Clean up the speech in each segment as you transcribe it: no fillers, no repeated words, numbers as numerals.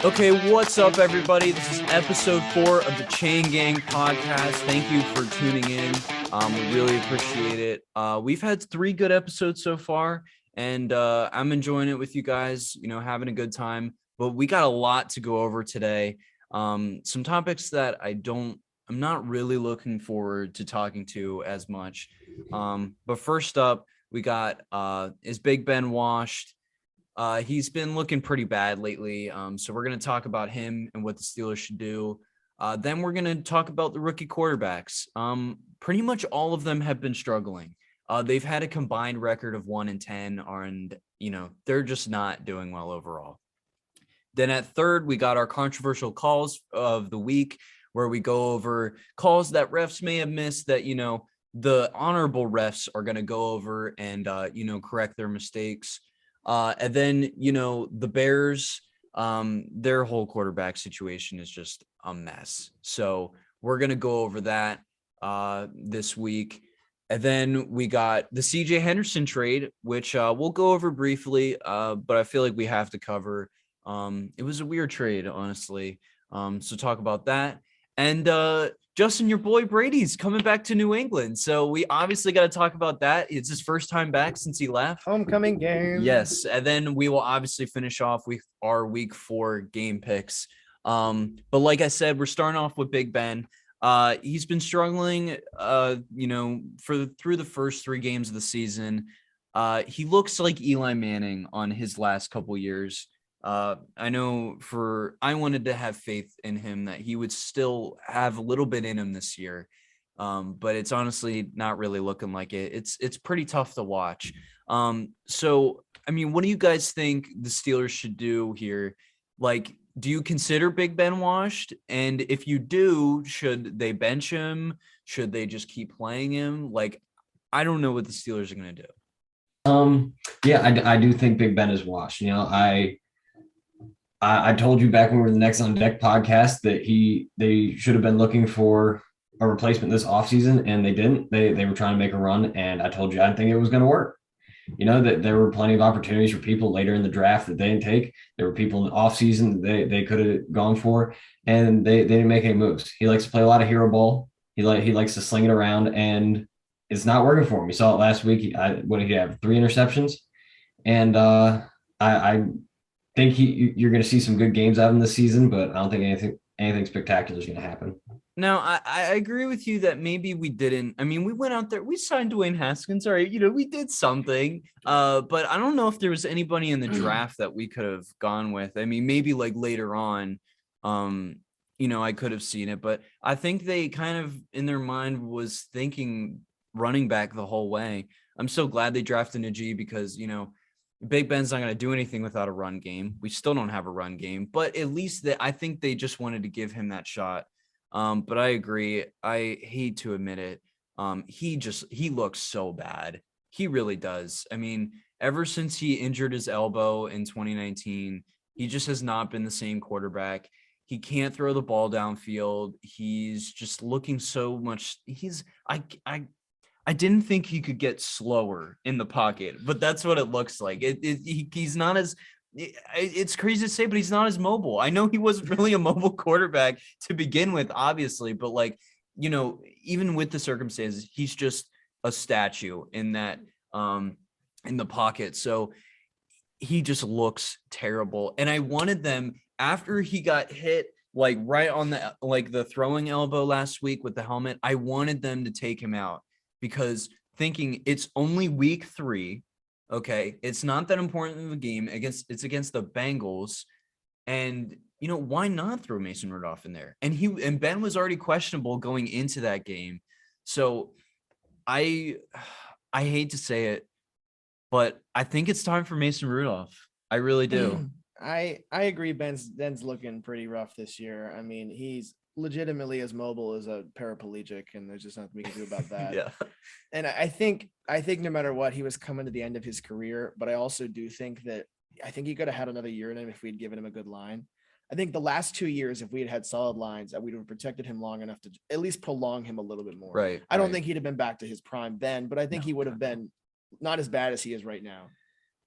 Okay, what's up, everybody? This is episode 4 of the Chain Gang Podcast. Thank you for tuning in. We really appreciate it. We've had 3 good episodes so far, and I'm enjoying it with you guys, having a good time. But we got a lot to go over today. Some topics that I'm not really looking forward to talking to as much. But first up, we got, is Big Ben washed? He's been looking pretty bad lately. So we're going to talk about him and what the Steelers should do. Then we're going to talk about the rookie quarterbacks. Pretty much all of them have been struggling. They've had a combined record of 1-10, and they're just not doing well overall. Then at third, we got our controversial calls of the week, where we go over calls that refs may have missed that, the honorable refs are going to go over and, correct their mistakes. And then, the Bears, their whole quarterback situation is just a mess. So we're going to go over that this week. And then we got the CJ Henderson trade, which we'll go over briefly, but I feel like we have to cover. It was a weird trade, honestly. So talk about that. And Justin, your boy Brady's coming back to New England. So we obviously got to talk about that. It's his first time back since he left. Homecoming game. Yes. And then we will obviously finish off with our week 4 game picks. But like I said, we're starting off with Big Ben. He's been struggling, through the first 3 games of the season. He looks like Eli Manning on his last couple years. I wanted to have faith in him that he would still have a little bit in him this year. But it's honestly not really looking like it. It's pretty tough to watch. So, what do you guys think the Steelers should do here? Like, do you consider Big Ben washed? And if you do, should they bench him? Should they just keep playing him? Like, I don't know what the Steelers are going to do. I do think Big Ben is washed. I told you back when we were the Next on Deck podcast that they should have been looking for a replacement this offseason, and they didn't. They were trying to make a run, and I told you I didn't think it was going to work. That there were plenty of opportunities for people later in the draft that they didn't take. There were people in the offseason that they could have gone for, and they didn't make any moves. He likes to play a lot of hero ball. He likes to sling it around, and it's not working for him. We saw it last week. What did he have? 3 interceptions, and I think you're going to see some good games out of him this season, but I don't think anything spectacular is going to happen. No, I agree with you that maybe we didn't. We went out there, we signed Dwayne Haskins. All right, we did something. But I don't know if there was anybody in the draft that we could have gone with. Maybe like later on, I could have seen it, but I think they kind of in their mind was thinking running back the whole way. I'm so glad they drafted Nagy because, Big Ben's not going to do anything without a run game. We still don't have a run game, but at least I think they just wanted to give him that shot. But I agree. I hate to admit it. He looks so bad. He really does. Ever since he injured his elbow in 2019, he just has not been the same quarterback. He can't throw the ball downfield. He's just looking so much. I didn't think he could get slower in the pocket, but that's what it looks like. He's not as, it's crazy to say, but he's not as mobile. I know he wasn't really a mobile quarterback to begin with, obviously, but even with the circumstances, he's just a statue in that, in the pocket. So he just looks terrible. And I wanted them, after he got hit, like right on the throwing elbow last week with the helmet, I wanted them to take him out. Because thinking it's only week 3, okay, it's not that important of a game it's against the Bengals, and why not throw Mason Rudolph in there? And Ben was already questionable going into that game, so I hate to say it, but I think it's time for Mason Rudolph. I really do. I agree. Ben's looking pretty rough this year. He's legitimately as mobile as a paraplegic, and there's just nothing we can do about that. Yeah. And I think no matter what, he was coming to the end of his career, but I also do think that he could have had another year in him if we'd given him a good line. I think the last 2 years, if we had solid lines, we would have protected him long enough to at least prolong him a little bit more. Right. I don't think he'd have been back to his prime then, but I think he would have been not as bad as he is right now.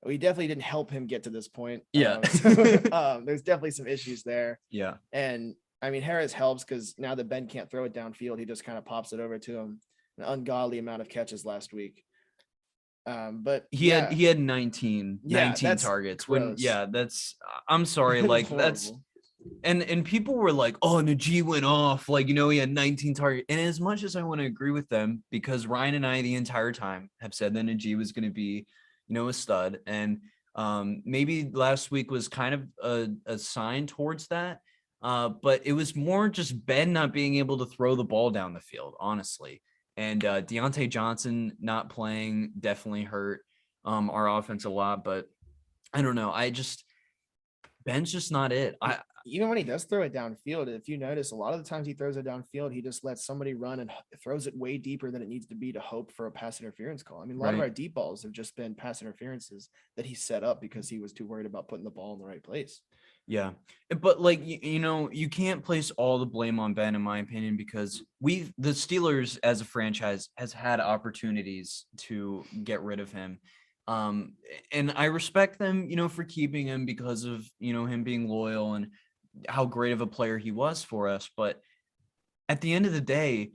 We definitely didn't help him get to this point. Yeah. There's definitely some issues there. Yeah. And I mean, Harris helps because now that Ben can't throw it downfield, he just kind of pops it over to him. An ungodly amount of catches last week. But he had 19 that's targets. gross. I'm sorry, like that's horrible. and people were like, oh, Nagy went off, like, you know, he had 19 targets. And as much as I want to agree with them, because Ryan and I the entire time have said that Nagy was going to be, you know, a stud, and maybe last week was kind of a sign towards that, but it was more just Ben not being able to throw the ball down the field, honestly. And Deontay Johnson not playing definitely hurt our offense a lot, but I don't know. Ben's just not it. Even when he does throw it downfield, if you notice, a lot of the times he throws it downfield, he just lets somebody run and throws it way deeper than it needs to be to hope for a pass interference call. I mean, a lot of our deep balls have just been pass interferences that he set up because he was too worried about putting the ball in the right place. Yeah, but like, you know, you can't place all the blame on Ben, in my opinion, because the Steelers as a franchise has had opportunities to get rid of him. And I respect them, you know, for keeping him because of, you know, him being loyal and how great of a player he was for us. But at the end of the day,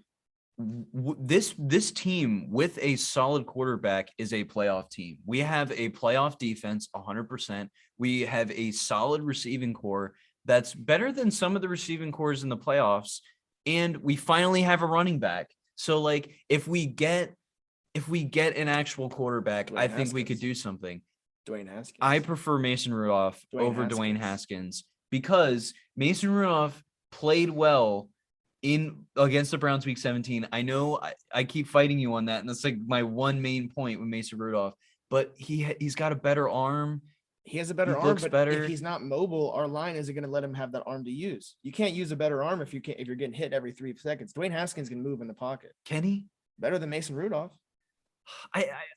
this team with a solid quarterback is a playoff team. We have a playoff defense 100%. We have a solid receiving core that's better than some of the receiving cores in the playoffs. And we finally have a running back. So like, if we get an actual quarterback, I think we could do something. Dwayne Haskins. I prefer Mason Rudolph over Dwayne Haskins because Mason Rudolph played well against the Browns week 17. I know I keep fighting you on that, and that's like my one main point with Mason Rudolph, but he's got a better arm. He has a better arm, but if he's not mobile, our line isn't going to let him have that arm to use. You can't use a better arm if you're getting hit every 3 seconds. Dwayne Haskins can move in the pocket. Can he? Better than Mason Rudolph.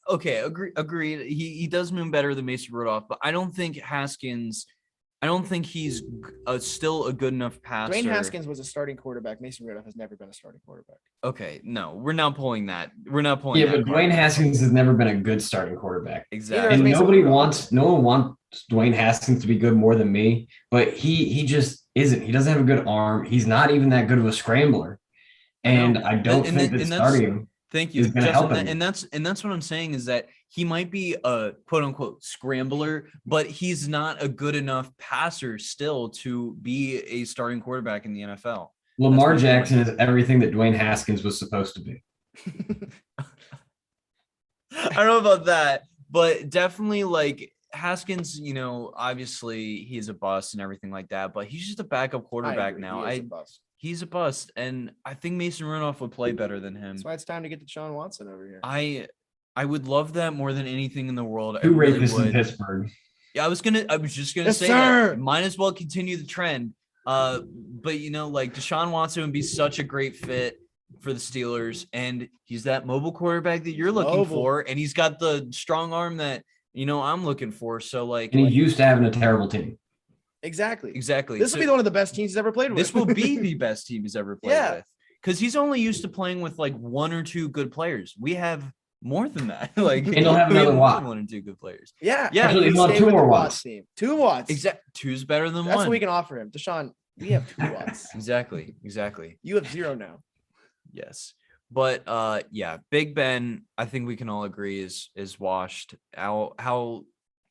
Okay, agreed. He does move better than Mason Rudolph, but I don't think he's still a good enough passer. Dwayne Haskins was a starting quarterback. Mason Rudolph has never been a starting quarterback. Okay, no, we're not pulling that. We're not pulling. Yeah, but Dwayne Haskins has never been a good starting quarterback. Exactly. And no one wants Dwayne Haskins to be good more than me, but he just isn't. He doesn't have a good arm. He's not even that good of a scrambler. And I don't think that starting him. Thank you, Justin. And that's what I'm saying is that he might be a quote unquote scrambler, but he's not a good enough passer still to be a starting quarterback in the NFL. Lamar Jackson is everything that Dwayne Haskins was supposed to be. I don't know about that, but definitely like Haskins, you know, obviously he's a bust and everything like that, but he's just a backup quarterback now. He's a bust, and I think Mason Rudolph would play better than him. That's why it's time to get Deshaun Watson over here. I would love that more than anything in the world. Who rate this in Pittsburgh? Yeah, I was just gonna say that. Might as well continue the trend. But you know, like Deshaun Watson would be such a great fit for the Steelers, and he's that mobile quarterback that you're looking for, and he's got the strong arm that, you know, I'm looking for. So like, and he's used to having a terrible team. Exactly. This will be one of the best teams he's ever played with. This will be the best team he's ever played with. Because he's only used to playing with like 1 or 2 good players. We have more than that. Like, and he'll have another Watt. 1 or 2 good players. Yeah. Actually, he'll have 2 more Watts. 2 Watts. Exactly. 2's better than 1. That's what we can offer him. Deshaun, we have 2 Watts. Exactly. You have 0 now. Yes. But yeah, Big Ben, I think we can all agree is washed. How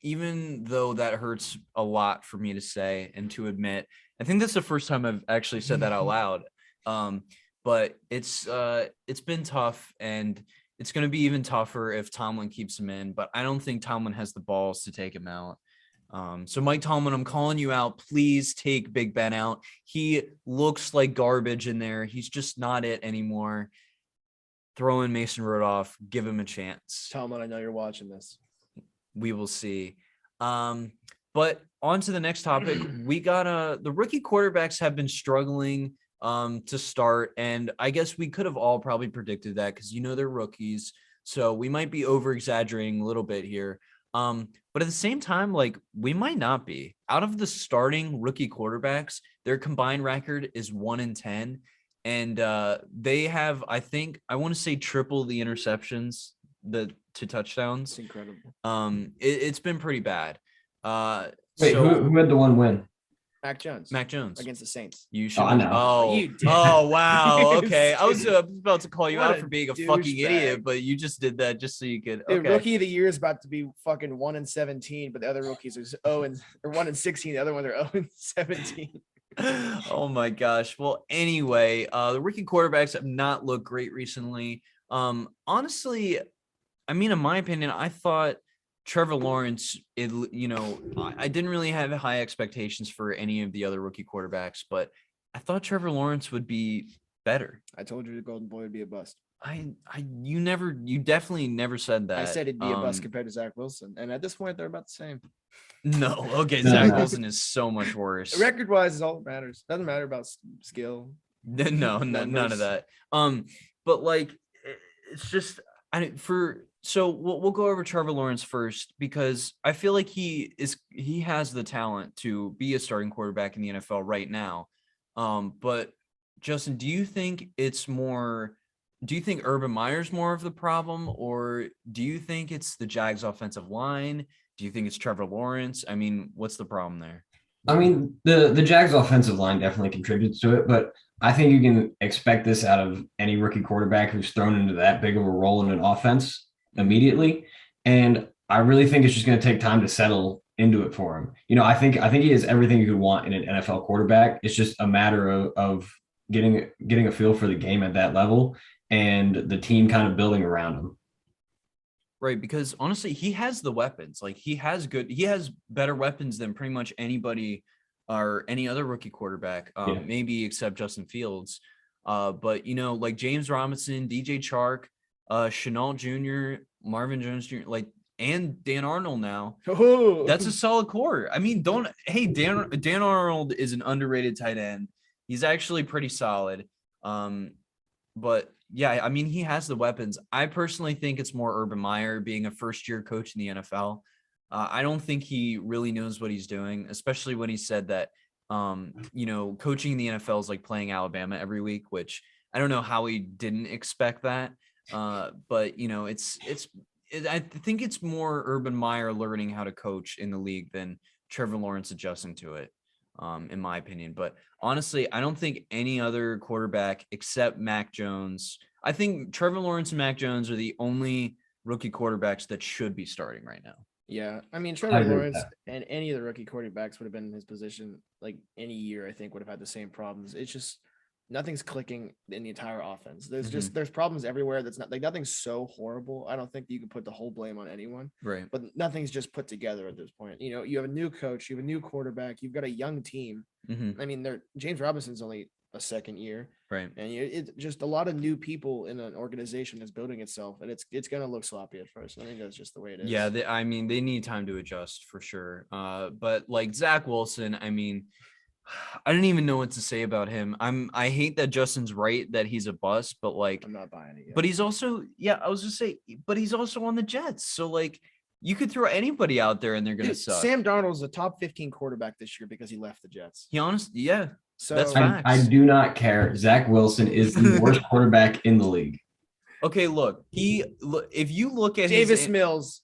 even though that hurts a lot for me to say and to admit, I think that's the first time I've actually said that out loud. But it's been tough, and it's going to be even tougher if Tomlin keeps him in, but I don't think Tomlin has the balls to take him out. So Mike Tomlin, I'm calling you out. Please take Big Ben out. He looks like garbage in there. He's just not it anymore. Throw in Mason Rudolph, give him a chance. Tomlin, I know you're watching this. We will see. But on to the next topic. We got the rookie quarterbacks have been struggling to start, and I guess we could have all probably predicted that because, you know, they're rookies, so we might be over exaggerating a little bit here. But at the same time, like, we might not be. Out of the starting rookie quarterbacks, their combined record is 1-10, and they have, I want to say, triple the interceptions the 2 touchdowns. It's incredible. It's been pretty bad. Wait, who had the one win? Mac Jones against the Saints. You should. I know. Oh, You did. oh, wow. Okay, I was about to call you What out a for being a fucking douchebag. idiot, but you just did that just so you could. Dude, Okay. Rookie of the year is about to be fucking 1-17, but the other rookies are 1-16. The other ones are 0-17. Oh my gosh. Well, anyway, the rookie quarterbacks have not looked great recently. Honestly, I mean, in my opinion, I thought Trevor Lawrence, I didn't really have high expectations for any of the other rookie quarterbacks, but I thought Trevor Lawrence would be better. I told you the Golden Boy would be a bust. You definitely never said that. I said it'd be a bust compared to Zach Wilson, and at this point, they're about the same. No, okay, No, Zach no. Wilson is so much worse. Record-wise is all that matters. Doesn't matter about skill. No, none of that. But like, it's just so we'll go over Trevor Lawrence first because I feel like he has the talent to be a starting quarterback in the NFL right now. But Justin, do you think Urban Meyer's more of the problem, or do you think it's the Jags offensive line? Do you think it's Trevor Lawrence? I mean, what's the problem there? I mean, the Jags offensive line definitely contributes to it, but I think you can expect this out of any rookie quarterback who's thrown into that big of a role in an offense immediately. And I really think it's just going to take time to settle into it for him. I think he has everything you could want in an NFL quarterback. It's just a matter of getting a feel for the game at that level and the team kind of building around him. Right, because honestly, he has the weapons. Like he has better weapons than pretty much anybody or any other rookie quarterback, maybe except Justin Fields. But like James Robinson, DJ Chark, Chenault Jr., Marvin Jones Jr., and Dan Arnold now. Oh. That's a solid core. I mean, Dan Arnold is an underrated tight end. He's actually pretty solid. But yeah, I mean, he has the weapons. I personally think it's more Urban Meyer being a first-year coach in the NFL. I don't think he really knows what he's doing, especially when he said that, coaching in the NFL is like playing Alabama every week, which I don't know how he didn't expect that. But I think it's more Urban Meyer learning how to coach in the league than Trevor Lawrence adjusting to it, in my opinion. But honestly, I don't think any other quarterback except Mac Jones. I think Trevor Lawrence and Mac Jones are the only rookie quarterbacks that should be starting right now. Yeah, I mean, Trevor Lawrence and any of the rookie quarterbacks would have been in his position like any year. I think would have had the same problems. It's just nothing's clicking in the entire offense. There's problems everywhere. That's not like nothing's so horrible. I don't think you can put the whole blame on anyone. Right. But nothing's just put together at this point. You have a new coach, you have a new quarterback, you've got a young team. I mean, James Robinson's only a second year. Right. And it's just a lot of new people in an organization that's building itself, and it's going to look sloppy at first. I think that's just the way it is. Yeah, they need time to adjust for sure. But like Zach Wilson, I mean, I don't even know what to say about him. I hate that Justin's right that he's a bust, but like I'm not buying it yet. But he's also, but he's also on the Jets. So like you could throw anybody out there and they're gonna suck. Sam Darnold's a top 15 quarterback this year because he left the Jets. So that's facts. I do not care. Zach Wilson is the worst quarterback in the league. Okay, if you look at Davis Mills.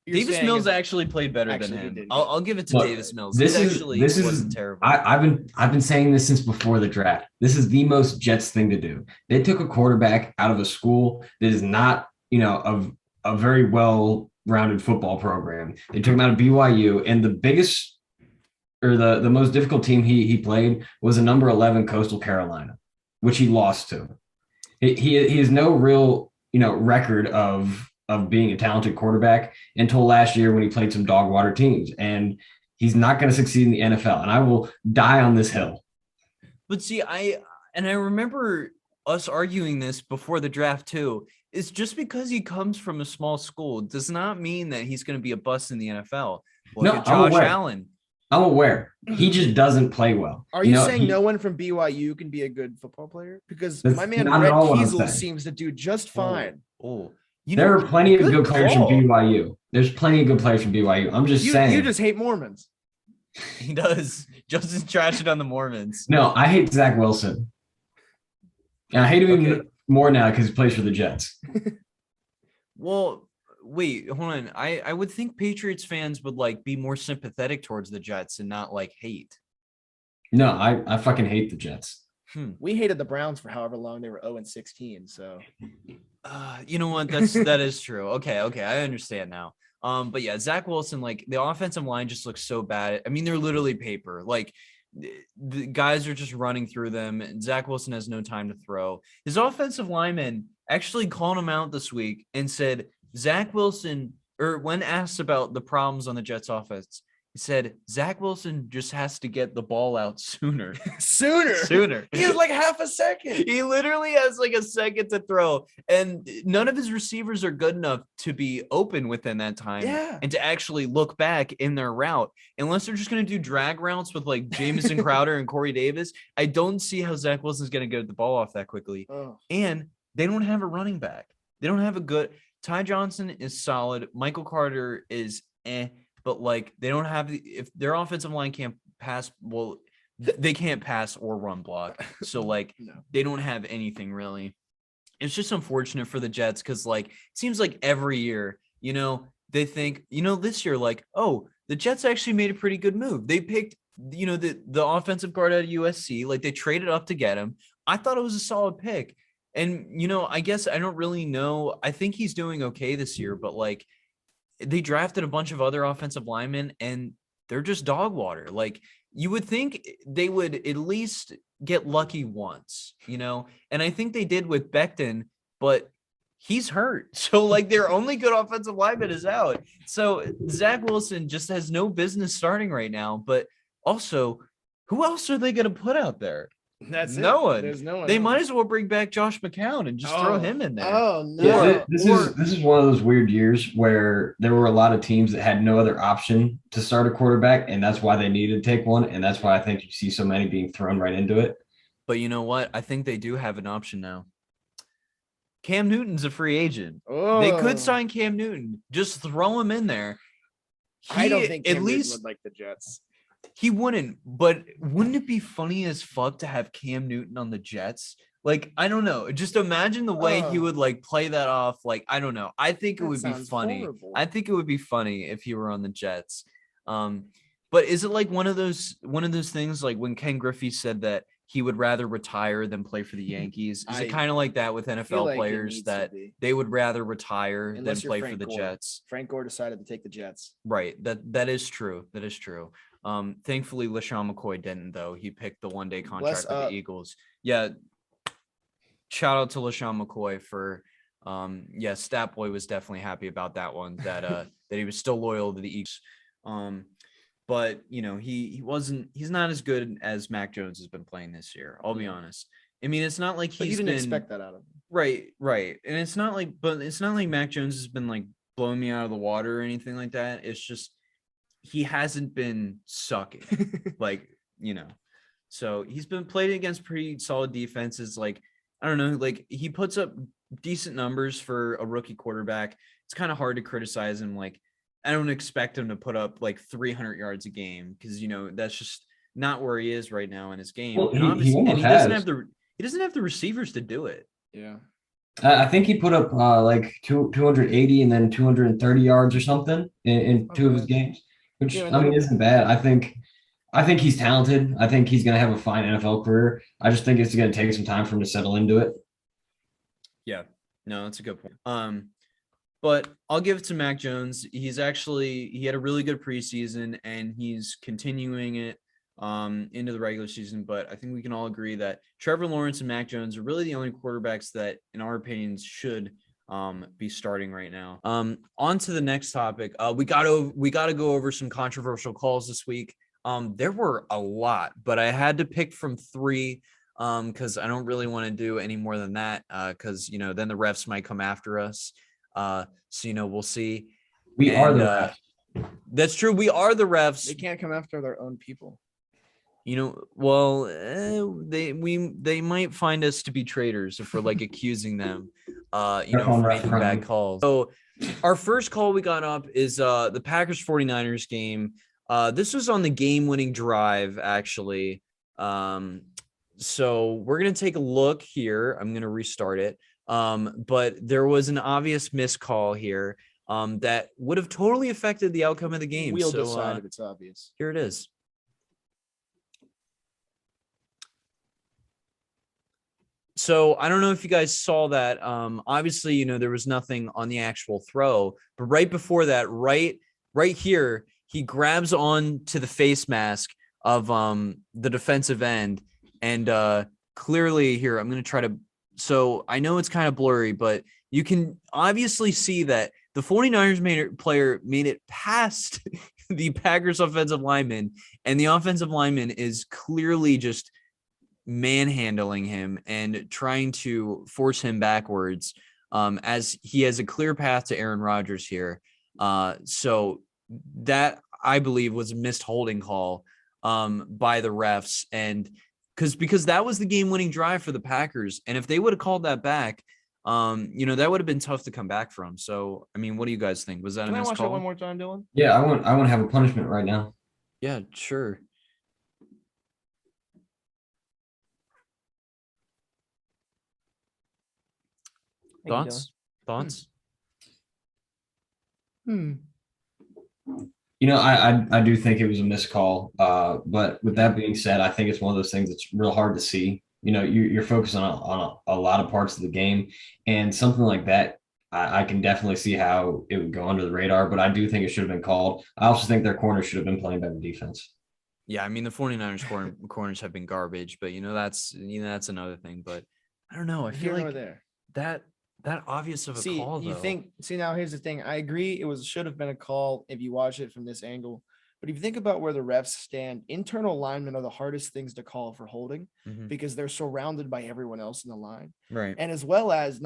Davis Mills actually played better than him. I'll give it to Davis Mills. This wasn't terrible. I've been saying this since before the draft. This is the most Jets thing to do. They took a quarterback out of a school that is not, of a very well-rounded football program. They took him out of BYU, and the biggest or the most difficult team he played was a number 11 Coastal Carolina, which he lost to. He has no real, record of being a talented quarterback until last year when he played some dog water teams, and he's not going to succeed in the NFL. And I will die on this hill. But see, I remember us arguing this before the draft too. It's just because he comes from a small school does not mean that he's going to be a bust in the NFL. Look at Josh Allen. I'm aware. He just doesn't play well. Are you saying no one from BYU can be a good football player? Because my man Red Kiesel seems to do just fine. There are plenty of good players from BYU. There's plenty of good players from BYU. I'm just saying. You just hate Mormons. He does. Justin's trashing on the Mormons. No, I hate Zach Wilson. And I hate him even more now because he plays for the Jets. Well, wait, hold on. I would think Patriots fans would like be more sympathetic towards the Jets and not like hate. No, I fucking hate the Jets. We hated the Browns for however long they were 0-16. So You know what? That is true. Okay, I understand now. But yeah, Zach Wilson, like the offensive line just looks so bad. I mean, they're literally paper. Like the guys are just running through them. And Zach Wilson has no time to throw. His offensive lineman actually called him out this week and said Zach Wilson, or when asked about the problems on the Jets offense, he said Zach Wilson just has to get the ball out sooner. sooner. He has like half a second. He literally has like a second to throw, and none of his receivers are good enough to be open within that time and to actually look back in their route. Unless they're just going to do drag routes with like Jamison Crowder and Corey Davis, I don't see how Zach Wilson's going to get the ball off that quickly. And they don't have a running back. They don't have a good – Ty Johnson is solid. Michael Carter is but like they don't have if their offensive line can't pass, well, they can't pass or run block. So like they don't have anything really. It's just unfortunate for the Jets because like it seems like every year, you know, they think, you know, this year, like, oh, the Jets actually made a pretty good move. They picked, you know, the offensive guard out of USC, like they traded up to get him. I thought it was a solid pick. And, you know, I guess I don't really know. I think he's doing okay this year, but like they drafted a bunch of other offensive linemen and they're just dog water. Like you would think they would at least get lucky once, you know? And I think they did with Becton, but he's hurt. So like their only good offensive lineman is out. So Zach Wilson just has no business starting right now, but also who else are they going to put out there? That's no it. one. There's no one. They else. might as well bring back Josh McCown and just throw him in there. Oh no! Yeah, this is one of those weird years where there were a lot of teams that had no other option to start a quarterback, and that's why they needed to take one, and that's why I think you see so many being thrown right into it. But you know what? I think they do have an option now. Cam Newton's a free agent. They could sign Cam Newton. Just throw him in there. I don't think Cam Newton would like the Jets. He wouldn't, but wouldn't it be funny as fuck to have Cam Newton on the Jets? Like, I don't know. Just imagine the way he would like play that off. Like, I don't know. I think it would be funny. Horrible. I think it would be funny if he were on the Jets. But is it like one of those things like when Ken Griffey said that he would rather retire than play for the Yankees? Is it kind of like that with NFL players that they would rather retire than play for the Jets? Frank Gore decided to take the Jets. Right. That is true. That is true. Thankfully, LaShawn McCoy didn't, though. He picked the one-day contract with the Eagles. Yeah. Shout out to LaShawn McCoy for, Stat Boy was definitely happy about that one, that that he was still loyal to the Eagles. But, you know, he's not as good as Mac Jones has been playing this year. I'll be honest. I mean, it's not like you didn't expect that out of him. Right. And it's not like Mac Jones has been like blowing me out of the water or anything like that. It's just, he hasn't been sucking, like, you know, so he's been played against pretty solid defenses. Like, I don't know, like he puts up decent numbers for a rookie quarterback. It's kind of hard to criticize him. Like, I don't expect him to put up like 300 yards a game because, you know, that's just not where he is right now in his game. Well, he doesn't have the receivers to do it. Yeah. I think he put up like 280 and then 230 yards or something in two of his games. Which, I mean, isn't bad. I think he's talented. I think he's going to have a fine NFL career. I just think it's going to take some time for him to settle into it. Yeah, no, that's a good point. But I'll give it to Mac Jones. He had a really good preseason and he's continuing it into the regular season. But I think we can all agree that Trevor Lawrence and Mac Jones are really the only quarterbacks that, in our opinions, should be starting right now. On to the next topic. We got to go over some controversial calls this week. There were a lot, but I had to pick from 3 because I don't really want to do any more than that because, you know, then the refs might come after us. So, you know, we'll see. We are the refs. That's true. We are the refs. They can't come after their own people. You know, well, they might find us to be traitors if we're like accusing them, for making bad calls. So our first call we got up is the Packers 49ers game. This was on the game-winning drive, actually. So we're going to take a look here. I'm going to restart it. But there was an obvious missed call here that would have totally affected the outcome of the game. We'll decide if it's obvious. Here it is. So I don't know if you guys saw that. Obviously, you know, there was nothing on the actual throw, but right before that, right here, he grabs on to the face mask of the defensive end. And clearly here, I'm going to try to, so I know it's kind of blurry, but you can obviously see that the 49ers player made it past the Packers offensive lineman, and the offensive lineman is clearly just manhandling him and trying to force him backwards as he has a clear path to Aaron Rodgers here. So that, I believe, was a missed holding call by the refs, and because that was the game-winning drive for the Packers, and if they would have called that back, you know, that would have been tough to come back from. So, I mean, what do you guys think? Was that Can a I missed watch call? it one more time, Dylan? Yeah, I want to have a punishment right now. Yeah, sure. Thoughts? You know, I do think it was a missed call. But with that being said, I think it's one of those things that's real hard to see. You know, you're focused on a lot of parts of the game, and something like that, I can definitely see how it would go under the radar. But I do think it should have been called. I also think their corners should have been playing better defense. Yeah, I mean, the 49ers corners have been garbage, but that's another thing. But I don't know. I feel like that obvious of a call, though. Now here's the thing. I agree. Should have been a call if you watch it from this angle. But if you think about where the refs stand, internal linemen are the hardest things to call for holding because they're surrounded by everyone else in the line. Right. And as well as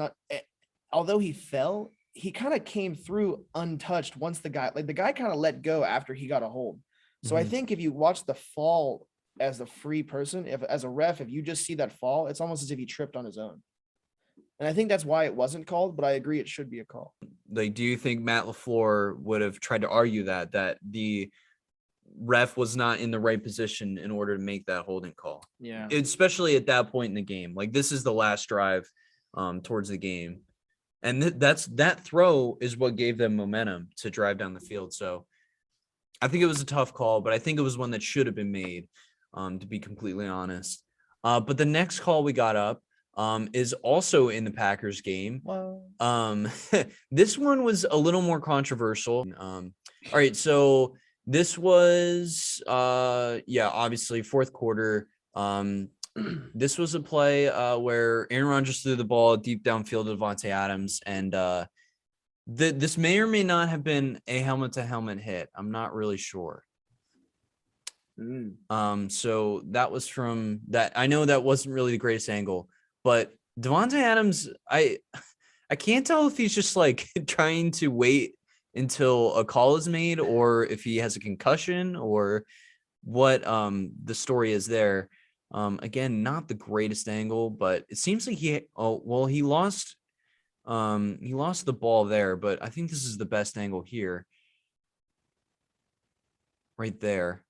although he fell, he kind of came through untouched once the guy kind of let go after he got a hold. So I think if you watch the fall as the free person, as a ref, if you just see that fall, it's almost as if he tripped on his own. And I think that's why it wasn't called, but I agree it should be a call. Like, do you think Matt LaFleur would have tried to argue that the ref was not in the right position in order to make that holding call? Yeah. Especially at that point in the game. Like, this is the last drive towards the game. And that throw is what gave them momentum to drive down the field. So I think it was a tough call, but I think it was one that should have been made, to be completely honest. But the next call we got up is also in the Packers game. Wow. This one was a little more controversial. All right, so this was obviously fourth quarter. This was a play where Aaron Rodgers threw the ball deep downfield to Davante Adams, and this may or may not have been a helmet-to-helmet hit. I'm not really sure. So that was from that. I know that wasn't really the greatest angle, but Davante Adams, I can't tell if he's just like trying to wait until a call is made, or if he has a concussion, or what the story is there. Again, not the greatest angle, but it seems like he lost the ball there, but I think this is the best angle here. Right there.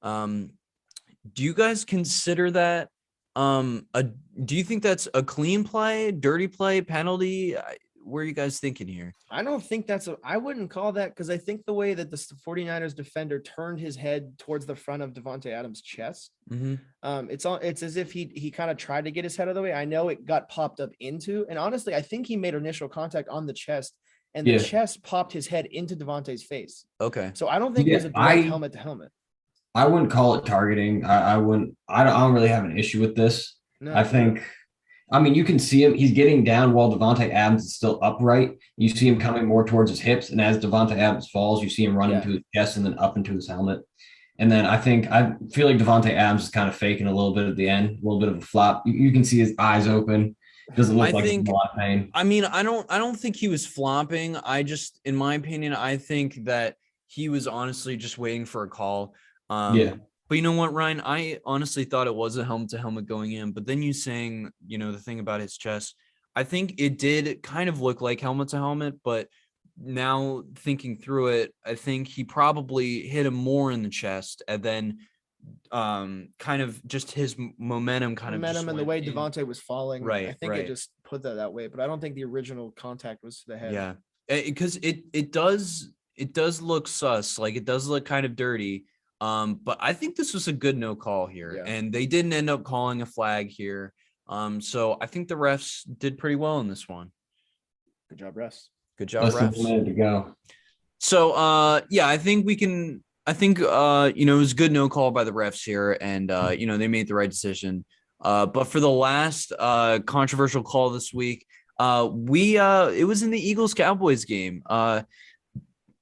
Do you guys consider that do you think that's a clean play, dirty play, penalty? Where are you guys thinking here? I don't think I wouldn't call that, because I think the way that the 49ers defender turned his head towards the front of Davante Adams' chest, it's as if he kind of tried to get his head out of the way. I know it got popped up into, and honestly, I think he made initial contact on the chest, and the chest popped his head into Davante's face. Okay. So I don't think it was a direct helmet to helmet. I wouldn't call it targeting. I don't really have an issue with this. No, I mean, you can see him. He's getting down while Davante Adams is still upright. You see him coming more towards his hips. And as Davante Adams falls, you see him run into his chest and then up into his helmet. And then I feel like Davante Adams is kind of faking a little bit at the end, a little bit of a flop. You can see his eyes open. Doesn't look like he's in a lot of pain. I mean, I don't think he was flopping. In my opinion, I think that he was honestly just waiting for a call. But you know what, Ryan? I honestly thought it was a helmet-to-helmet going in, but then you saying, the thing about his chest, I think it did kind of look like helmet-to-helmet, but now thinking through it, I think he probably hit him more in the chest, and then kind of just his momentum and the way Davante was falling. Right. I think it just put that way, but I don't think the original contact was to the head. Yeah, because it does look sus, like it does look kind of dirty. But I think this was a good no call here, and they didn't end up calling a flag here. So I think the refs did pretty well in this one. Good job, refs. Good job, Less than refs. a minute to go. So yeah, I think it was a good no call by the refs here, and they made the right decision. But for the last controversial call this week, it was in the Eagles-Cowboys game.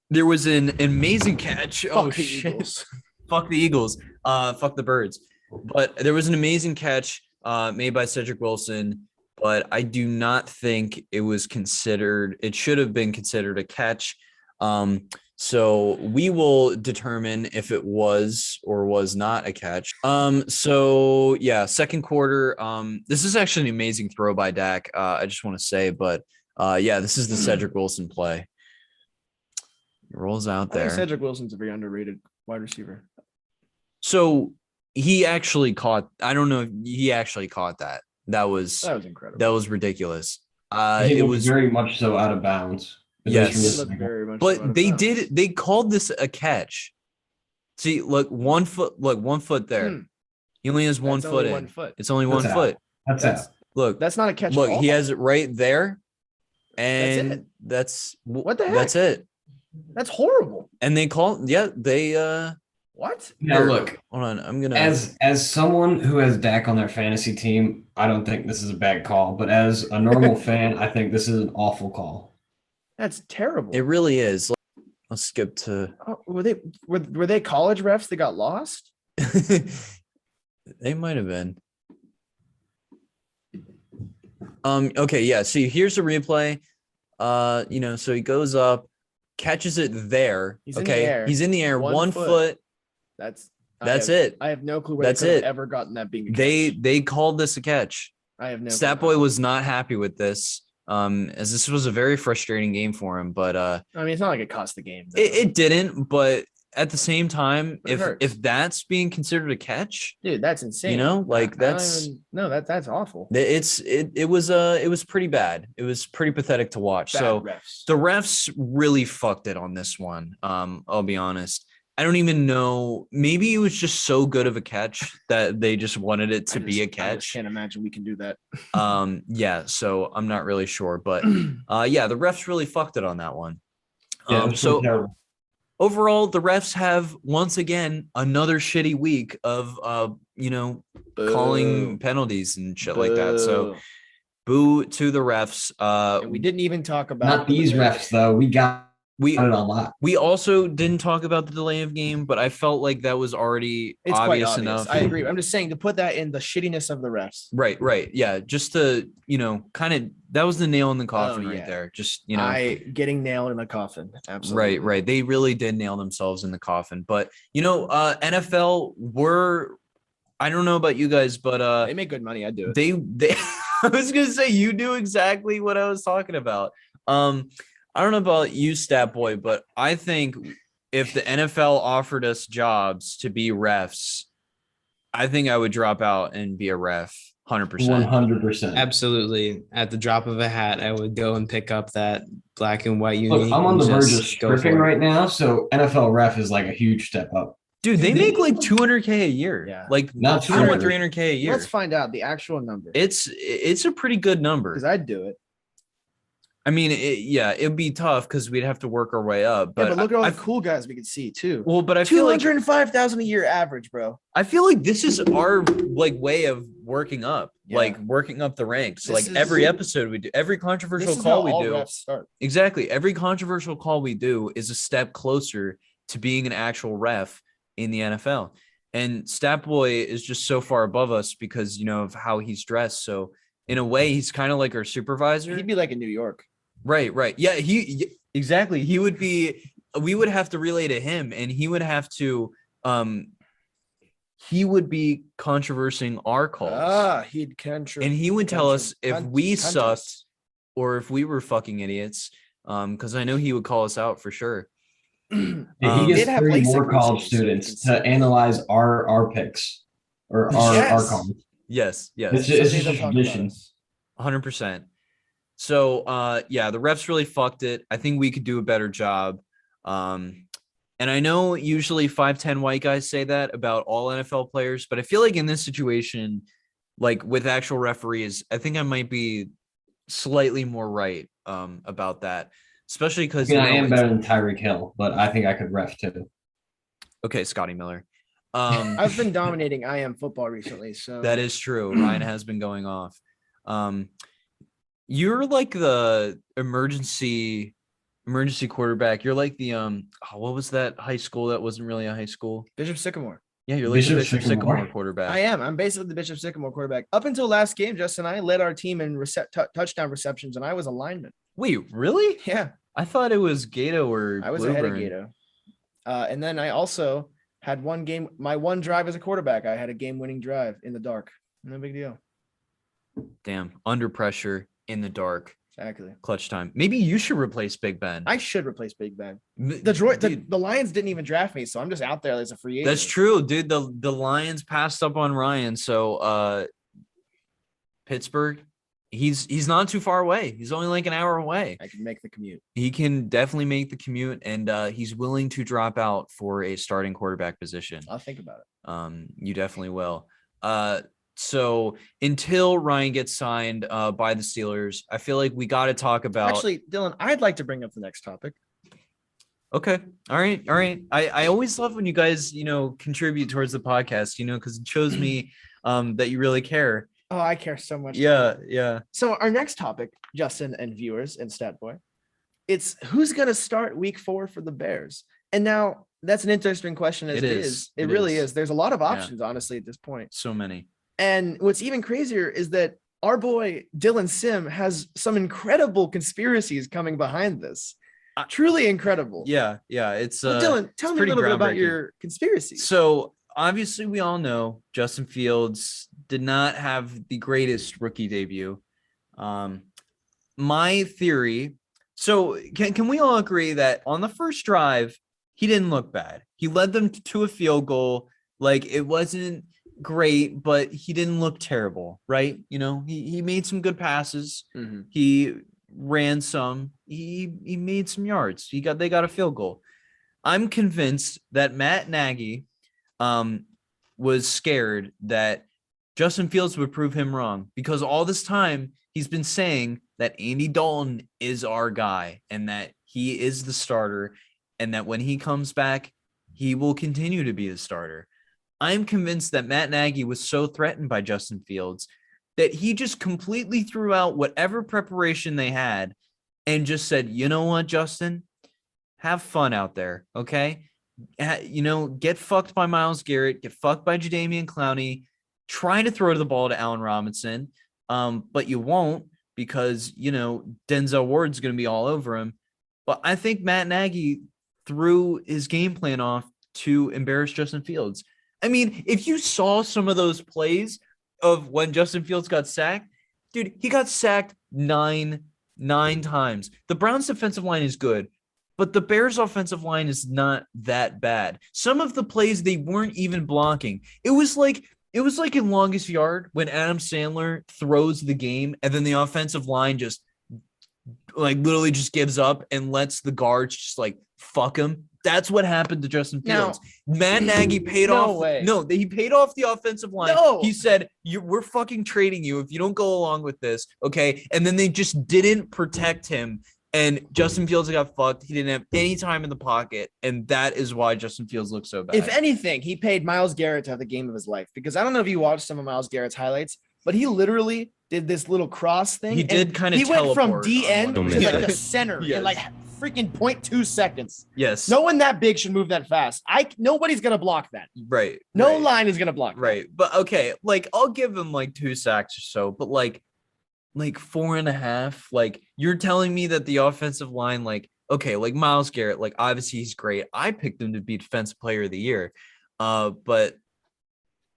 There was an amazing catch. Fuck the Eagles. Fuck the Eagles. Fuck the Birds. But there was an amazing catch made by Cedric Wilson, but I do not think it should have been considered a catch. So we will determine if it was or was not a catch. So yeah, second quarter. This is actually an amazing throw by Dak. I just want to say, but yeah, this is the Cedric Wilson play. He rolls out I think there. Cedric Wilson's a very underrated wide receiver. So he actually caught. I don't know if he actually caught that. That was incredible. That was ridiculous. It was very much so out of bounds. Yes, but they called this a catch. See, look, 1 foot, look, 1 foot there. He only has 1 foot in. 1 foot. It's only 1 foot. That's Look, that's not a catch. Look, he has it right there. And that's what the heck? That's it. That's horrible. And they call, what? Now look, hold on. I'm gonna as someone who has Dak on their fantasy team, I don't think this is a bad call. But as a normal fan, I think this is an awful call. That's terrible. It really is. Let's skip to. Oh, were they college refs that got lost? They might have been. Okay, yeah. See, here's a replay. So he goes up, catches it there. He's in the air. He's in the air. 1 foot. That's it. I have no clue where That's they it. ever gotten that being a catch. They called this a catch. I have no Stat Boy was not happy with this. As this was a very frustrating game for him, but I mean, it's not like it cost the game. It didn't, but at the same time, It if that's being considered a catch, dude, that's insane. That's awful. It was pretty bad. It was pretty pathetic to watch. So refs. the refs really fucked it on this one. I'll be honest. I don't even know. Maybe it was just so good of a catch that they just wanted it to be a catch. I just can't imagine we can do that. Yeah. So I'm not really sure, but yeah, the refs really fucked it on that one. Terrible. Overall, the refs have once again another shitty week of calling penalties and shit like that. So boo to the refs. And we didn't even talk about not these refs though. We got it a lot. We also didn't talk about the delay of game, but I felt like that was already obvious enough. I agree. I'm just saying to put that in the shittiness of the refs. Right. Yeah. Just to, kind of, that was the nail in the coffin right there. Just, getting nailed in the coffin. Absolutely. Right. They really did nail themselves in the coffin. But, NFL I don't know about you guys, but they make good money. I do it. They I was going to say, you do exactly what I was talking about. I don't know about you, Stat Boy, but I think if the NFL offered us jobs to be refs, I think I would drop out and be a ref 100%. 100%. Absolutely. At the drop of a hat, I would go and pick up that black and white uni. Look, I'm on the verge of stripping right now, so NFL ref is like a huge step up. Dude, they make like $200K a year. Yeah. Like not 200, $300K a year. Let's find out the actual number. It's a pretty good number. Because I'd do it. I mean, it'd be tough because we'd have to work our way up. But, look at all the cool guys we could see too. Well, but I feel like $205,000 a year average, bro. I feel like this is our way of working up, working up the ranks. Every episode we do, every controversial call we do. Exactly, every controversial call we do is a step closer to being an actual ref in the NFL. And Stat Boy is just so far above us because of how he's dressed. So in a way, he's kind of like our supervisor. He'd be like in New York. Right. Yeah, exactly. We would have to relay to him and he would have to, he would be controversing our calls. He'd and he would tell us if we sucked or if we were fucking idiots. Because I know he would call us out for sure. He gets 3 more college students to analyze our picks or our calls. Yes. It's just a tradition. 100%. So yeah, the refs really fucked it. I think we could do a better job. And I know usually 5'10" white guys say that about all NFL players, but I feel like in this situation, like with actual referees, I think I might be slightly more right about that, especially I because mean, I am better than Tyreek Hill, but I think I could ref too. okay, Scotty Miller. I've been dominating IM football recently, so That is true. Ryan has been going off. You're like the emergency quarterback. You're like the what was that high school that wasn't really a high school? Bishop Sycamore. Yeah, you're like the Bishop Sycamore quarterback. I am. I'm basically the Bishop Sycamore quarterback. Up until last game, Justin and I led our team in touchdown receptions, and I was a lineman. Wait, really? Yeah. I thought it was Gato or I was Blueburn. ahead of Gato. And then I also had one game, my one drive as a quarterback. I had a game-winning drive in the dark. No big deal. Damn, under pressure in the dark. Exactly. Clutch time. Maybe you should replace Big Ben. I should replace Big Ben. The Lions didn't even draft me, so I'm just out there as a free agent. That's true, dude. The Lions passed up on Ryan, so Pittsburgh, he's not too far away. He's only like an hour away. I can make the commute. He can definitely make the commute, and he's willing to drop out for a starting quarterback position. I'll think about it. You definitely will. So until Ryan gets signed by the Steelers, I feel like we got to talk about. Actually, Dylan, I'd like to bring up the next topic. Okay. All right. I always love when you guys, contribute towards the podcast, because it shows me that you really care. Oh, I care so much. Yeah. So our next topic, Justin and viewers and Statboy, it's who's going to start week 4 for the Bears. And now that's an interesting question as it is. It really is. There's a lot of options, honestly, at this point. So many. And what's even crazier is that our boy Dylan Sim has some incredible conspiracies coming behind this. Truly incredible. Yeah. It's Dylan, tell me a little bit about your conspiracies. So obviously we all know Justin Fields did not have the greatest rookie debut. My theory. So can we all agree that on the first drive, he didn't look bad. He led them to a field goal. Like it wasn't great, but he didn't look terrible, right? He made some good passes. Mm-hmm. He ran some. He made some yards. They got a field goal. I'm convinced that Matt Nagy was scared that Justin Fields would prove him wrong, because all this time he's been saying that Andy Dalton is our guy and that he is the starter, and that when he comes back, he will continue to be the starter. I'm convinced that Matt Nagy was so threatened by Justin Fields that he just completely threw out whatever preparation they had and just said, you know what, Justin, have fun out there. Okay. Get fucked by Myles Garrett, get fucked by Jadeveon Clowney, try to throw the ball to Allen Robinson. But you won't, because, Denzel Ward's going to be all over him. But I think Matt Nagy threw his game plan off to embarrass Justin Fields. I mean, if you saw some of those plays of when Justin Fields got sacked, dude, he got sacked nine times. The Browns defensive line is good, but the Bears offensive line is not that bad. Some of the plays they weren't even blocking. It was like in Longest Yard when Adam Sandler throws the game and then the offensive line just literally just gives up and lets the guards just fuck him. That's what happened to Justin Fields. Matt Nagy paid off. No, he paid off the offensive line. No. He said, we're fucking trading you if you don't go along with this. Okay. And then they just didn't protect him. And Justin Fields got fucked. He didn't have any time in the pocket. And that is why Justin Fields looks so bad. If anything, he paid Myles Garrett to have the game of his life, because I don't know if you watched some of Myles Garrett's highlights, but he literally did this little cross thing. He did kind of He went from D end to minute. the center Yes. in freaking 0.2 seconds. Yes. No one that big should move that fast. Nobody's gonna block that. Right. No line is gonna block that. Right. But okay, I'll give him 2 sacks or so, but 4.5. You're telling me that the offensive line, Myles Garrett, obviously he's great. I picked him to be Defensive Player of the Year. But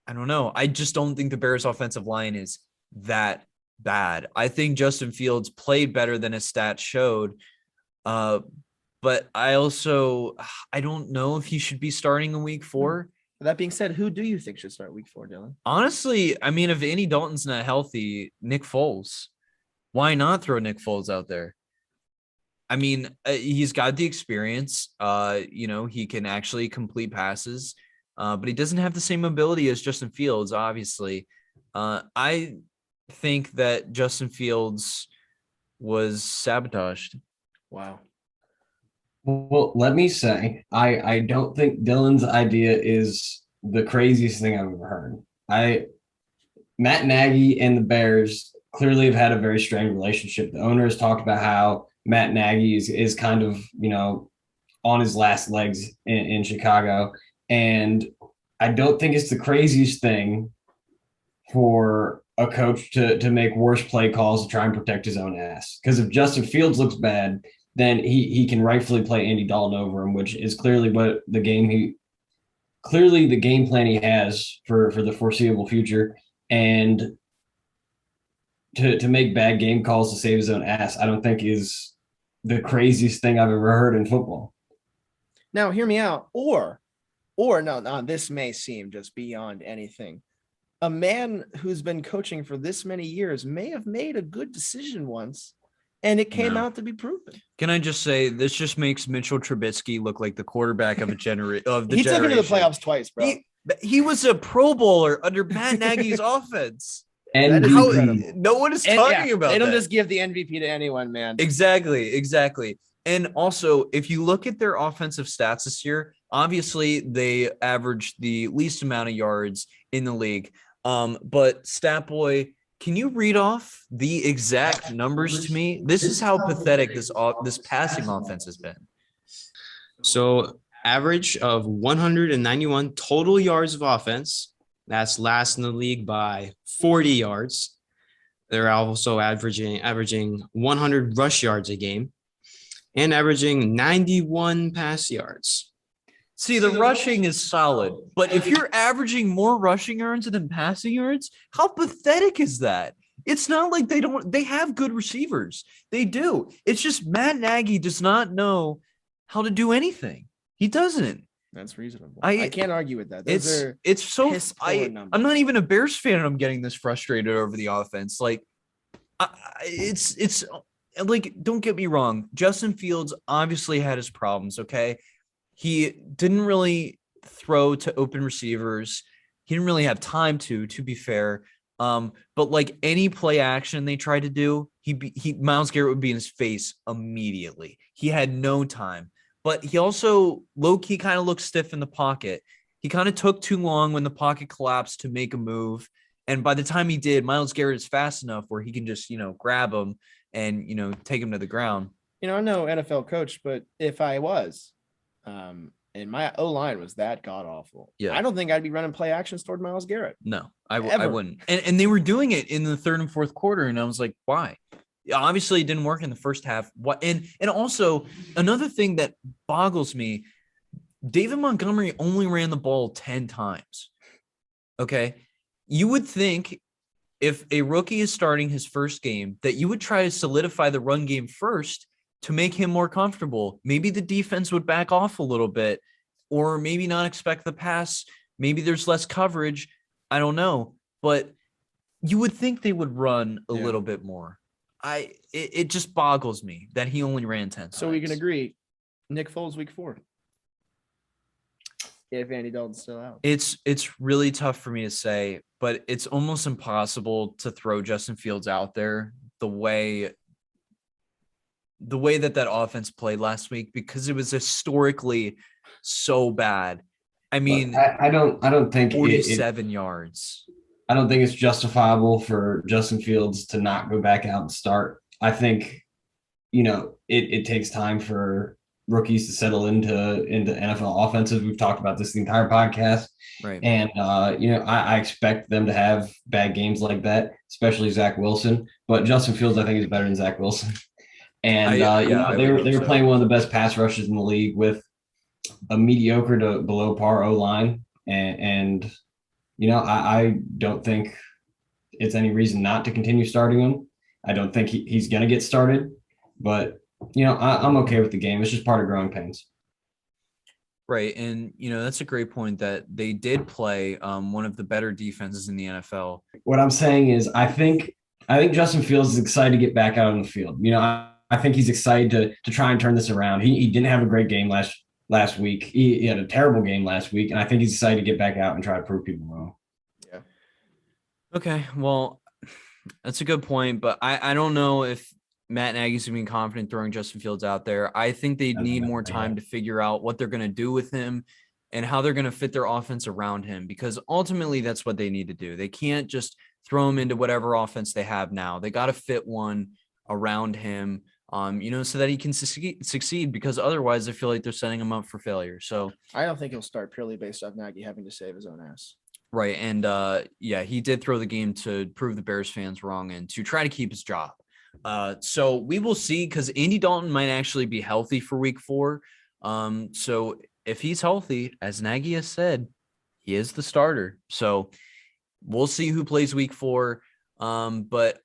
I don't know. I just don't think the Bears offensive line is that bad. I think Justin Fields played better than his stats showed. But I don't know if he should be starting in week 4. That being said, who do you think should start week 4, Dylan? Honestly, I mean, if Andy Dalton's not healthy, Nick Foles. Why not throw Nick Foles out there? I mean, he's got the experience. He can actually complete passes, but he doesn't have the same ability as Justin Fields, obviously. I think that Justin Fields was sabotaged. Wow. Well, let me say, I don't think Dylan's idea is the craziest thing I've ever heard. Matt Nagy and the Bears clearly have had a very strained relationship. The owner has talked about how Matt Nagy is kind of, on his last legs in Chicago. And I don't think it's the craziest thing for a coach to make worse play calls to try and protect his own ass. Because if Justin Fields looks bad, then he can rightfully play Andy Dalton over him, which is clearly the game plan he has for the foreseeable future. And to make bad game calls to save his own ass, I don't think is the craziest thing I've ever heard in football. Now, hear me out. Or no, this may seem just beyond anything. A man who's been coaching for this many years may have made a good decision once, and it came out to be proven. Can I just say, this just makes Mitchell Trubisky look like the quarterback of He took him to the playoffs twice, bro. He was a Pro Bowler under Matt Nagy's offense. And no one is talking about that. They don't just give the MVP to anyone, man. Exactly. And also, if you look at their offensive stats this year, obviously they averaged the least amount of yards in the league. But Statboy, can you read off the exact numbers to me? This is how pathetic this passing offense has been. So average of 191 total yards of offense. That's last in the league by 40 yards. They're also averaging 100 rush yards a game and averaging 91 pass yards. See, the rushing is solid, but if you're averaging more rushing yards than passing yards, how pathetic is that? It's not like they have good receivers. They do. It's just Matt Nagy does not know how to do anything. He doesn't. That's reasonable. I can't argue with that. I'm not even a Bears fan and I'm getting this frustrated over the offense. Like, it's like, don't get me wrong. Justin Fields obviously had his problems, okay? He didn't really throw to open receivers. He didn't really have time to be fair. But like any play action they tried to do, Myles Garrett would be in his face immediately. He had no time. But he also low-key kind of looked stiff in the pocket. He kind of took too long when the pocket collapsed to make a move. And by the time he did, Myles Garrett is fast enough where he can just, grab him and, take him to the ground. I'm no NFL coach, but if I was, and my O-line was that god-awful, I don't think I'd be running play actions toward Myles Garrett. No, I wouldn't. And they were doing it in the third and fourth quarter, and I was like, why? Obviously, it didn't work in the first half. And also, another thing that boggles me, David Montgomery only ran the ball 10 times. Okay? You would think if a rookie is starting his first game that you would try to solidify the run game first to make him more comfortable. Maybe the defense would back off a little bit, or maybe not expect the pass. Maybe there's less coverage. I don't know. But you would think they would run a little bit more. It just boggles me that he only ran 10 times. So we can agree, Nick Foles week 4. If Andy Dalton's still out. It's really tough for me to say, but it's almost impossible to throw Justin Fields out there the way that offense played last week, because it was historically so bad. I mean, I don't think 47 yards. I don't think it's justifiable for Justin Fields to not go back out and start. I think, it takes time for rookies to settle into NFL offenses. We've talked about this the entire podcast. Right. And, I expect them to have bad games like that, especially Zach Wilson. But Justin Fields, I think, is better than Zach Wilson. And, they were playing one of the best pass rushes in the league with a mediocre to below par O-line. And I don't think it's any reason not to continue starting him. I don't think he's going to get started, but, I'm okay with the game. It's just part of growing pains. Right. And, that's a great point that they did play one of the better defenses in the NFL. What I'm saying is I think I think Justin Fields is excited to get back out on the field. I think he's excited to try and turn this around. He didn't have a great game last week. He had a terrible game last week, and I think he's excited to get back out and try to prove people wrong. Yeah. Okay, well, that's a good point, but I don't know if Matt Nagy's gonna be confident throwing Justin Fields out there. I think they need more time to figure out what they're gonna do with him and how they're gonna fit their offense around him, because ultimately that's what they need to do. They can't just throw him into whatever offense they have now. They got to fit one around him, so that he can succeed, because otherwise I feel like they're setting him up for failure. So I don't think he'll start purely based off Nagy having to save his own ass. right. And he did throw the game to prove the Bears fans wrong and to try to keep his job. So we will see, because Andy Dalton might actually be healthy for week 4. So if he's healthy, as Nagy has said, he is the starter. So we'll see who plays week 4. But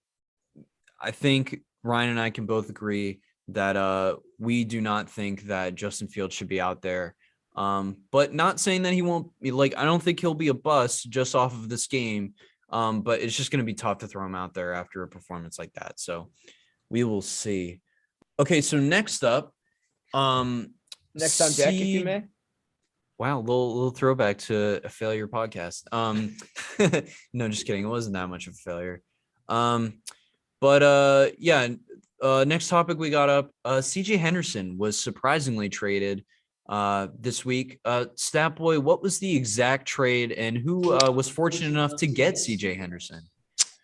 I think Ryan and I can both agree that we do not think that Justin Fields should be out there. But not saying that he won't be, like, I don't think he'll be a bust just off of this game. But it's just going to be tough to throw him out there after a performance like that. So we will see. Okay, so next up, next on deck, if you may. Wow, little throwback to a failure podcast. No, just kidding. It wasn't that much of a failure. Next topic we got up. CJ Henderson was surprisingly traded this week. Stat Boy, what was the exact trade, and who was fortunate enough to get CJ Henderson?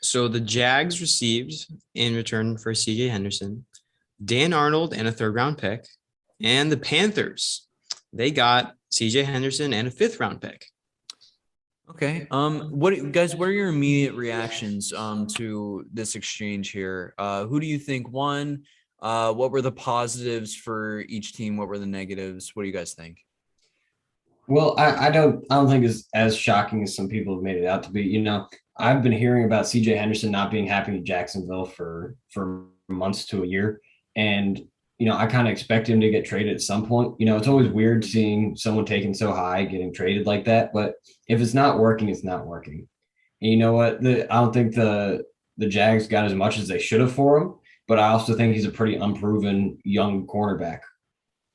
So the Jags received, in return for CJ Henderson, Dan Arnold and a 3rd-round pick, and the Panthers, they got CJ Henderson and a 5th-round pick. Okay. What are your immediate reactions to this exchange here? Who do you think won? What were the positives for each team? What were the negatives? What do you guys think? Well, I don't think it's as shocking as some people have made it out to be. I've been hearing about CJ Henderson not being happy in Jacksonville for months to a year. And, I kind of expect him to get traded at some point. It's always weird seeing someone taken so high getting traded like that. But if it's not working, it's not working. And you know what? I don't think the Jags got as much as they should have for him. But I also think he's a pretty unproven young cornerback.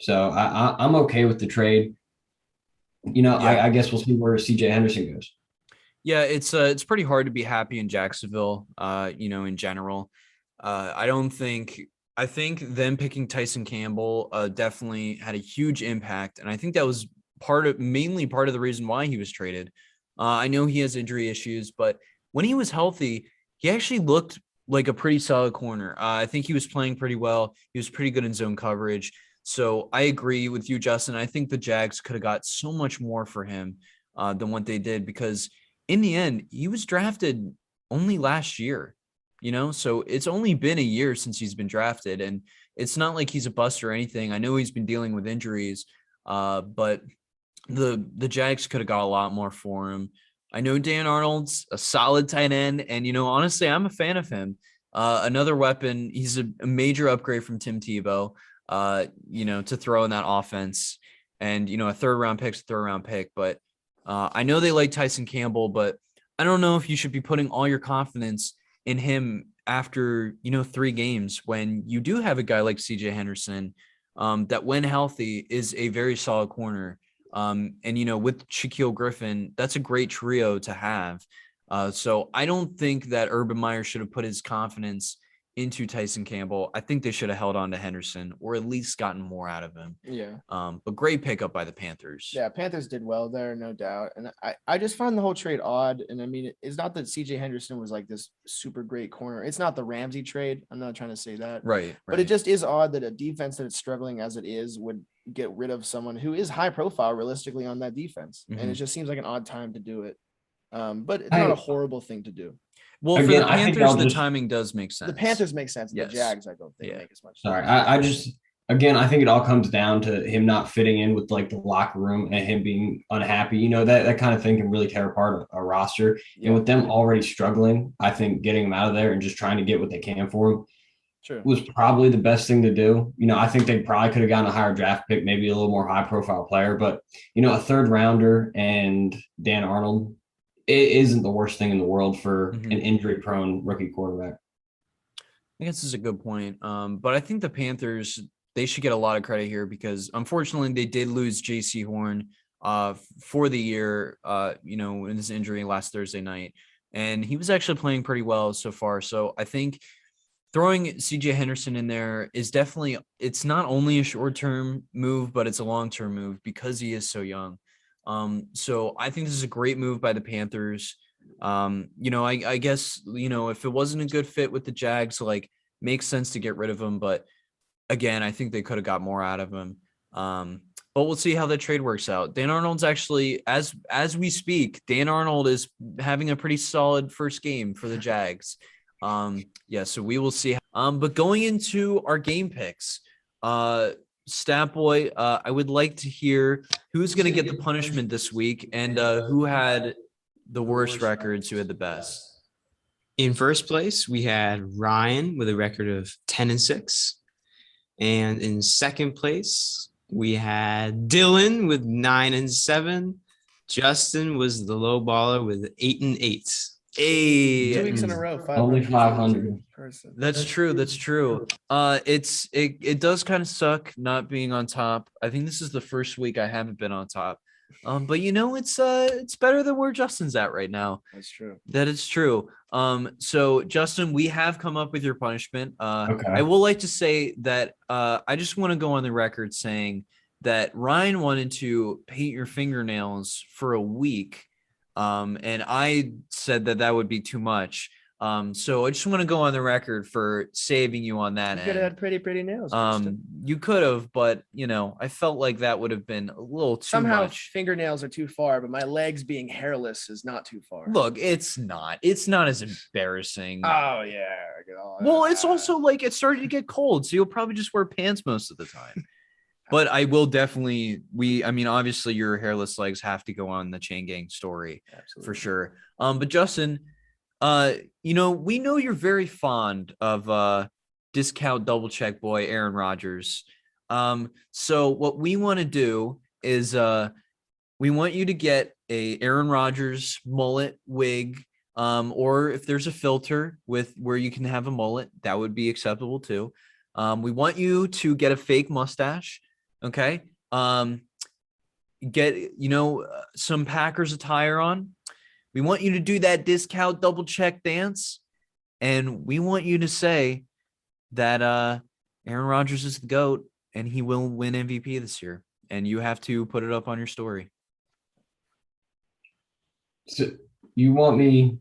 So I'm okay with the trade. I guess we'll see where CJ Henderson goes. Yeah, it's pretty hard to be happy in Jacksonville, in general. I think them picking Tyson Campbell definitely had a huge impact. And I think that was mainly part of the reason why he was traded. I know he has injury issues, but when he was healthy, he actually looked like a pretty solid corner. I think he was playing pretty well. He was pretty good in zone coverage. So I agree with you, Justin. I think the Jags could have got so much more for him than what they did, because in the end, he was drafted only last year, so it's only been a year since he's been drafted, and it's not like he's a bust or anything. I know he's been dealing with injuries, but the Jags could have got a lot more for him. I know Dan Arnold's a solid tight end, and, honestly, I'm a fan of him. Another weapon. He's a major upgrade from Tim Tebow, to throw in that offense, and, a 3rd-round pick's a 3rd-round pick, but I know they like Tyson Campbell, but I don't know if you should be putting all your confidence in him after, 3 games, when you do have a guy like CJ Henderson that, when healthy, is a very solid corner. And, with Shaquille Griffin, that's a great trio to have. So I don't think that Urban Meyer should have put his confidence into Tyson Campbell. I think they should have held on to Henderson, or at least gotten more out of him. Yeah. But great pickup by the Panthers. Yeah, Panthers did well there, no doubt. And I just find the whole trade odd. And I mean, it's not that CJ Henderson was like this super great corner. It's not the Ramsey trade. I'm not trying to say that. Right. But it just is odd that a defense that is struggling as it is would get rid of someone who is high profile realistically on that defense. And it just seems like an odd time to do it. But it's not a horrible thing to do. Well, for the Panthers, the timing does make sense. The Panthers make sense. Yes. The Jags, I don't think make as much sense. Sorry, I think it all comes down to him not fitting in with like the locker room and him being unhappy. That kind of thing can really tear apart a roster. Yeah. And with them already struggling, I think getting him out of there and just trying to get what they can for him was probably the best thing to do. I think they probably could have gotten a higher draft pick, maybe a little more high profile player, but a 3rd rounder and Dan Arnold, it isn't the worst thing in the world for an injury prone rookie quarterback. I guess this is a good point. But I think the Panthers, they should get a lot of credit here because unfortunately they did lose JC Horn for the year, in his injury last Thursday night. And he was actually playing pretty well so far. So I think throwing CJ Henderson in there is definitely, it's not only a short-term move, but it's a long-term move because he is so young. So I think this is a great move by the Panthers. I guess, if it wasn't a good fit with the Jags, like makes sense to get rid of him. But again, I think they could have got more out of him. But we'll see how the trade works out. Dan Arnold's actually, as we speak, Dan Arnold is having a pretty solid first game for the Jags. So we will see. But going into our game picks, Stat Boy, I would like to hear who's going to get the punishment this week and who had the worst records, who had the best. In first place, we had Ryan with a record of 10-6. And in second place, we had Dylan with 9-7. Justin was the low baller with 8-8. Hey, 2 weeks in a row, Only 500. That's true. It does kind of suck not being on top. I think this is the first week I haven't been on top. But it's better than where Justin's at right now. That's true. That is true. So Justin, we have come up with your punishment. Okay. I will like to say that I just want to go on the record saying that Ryan wanted to paint your fingernails for a week. And I said that would be too much. So I just want to go on the record for saving you on that You end. could have had pretty nails. Kristen. You could have, but I felt like that would have been a little too Somehow much. fingernails are too far, but my legs being hairless is not too far. Look, it's not as embarrassing. Oh yeah. Well, it's also like it's starting to get cold, so you'll probably just wear pants most of the time. But I will definitely, obviously your hairless legs have to go on the Chain Gang story. Absolutely. For sure. But Justin, we know you're very fond of discount double check boy Aaron Rodgers. So what we want to do is we want you to get a Aaron Rodgers mullet wig, or if there's a filter with where you can have a mullet, that would be acceptable too. We want you to get a fake mustache. Okay. Get, some Packers attire on. We want you to do that discount double check dance. And we want you to say that Aaron Rodgers is the GOAT and he will win MVP this year. And you have to put it up on your story. So you want me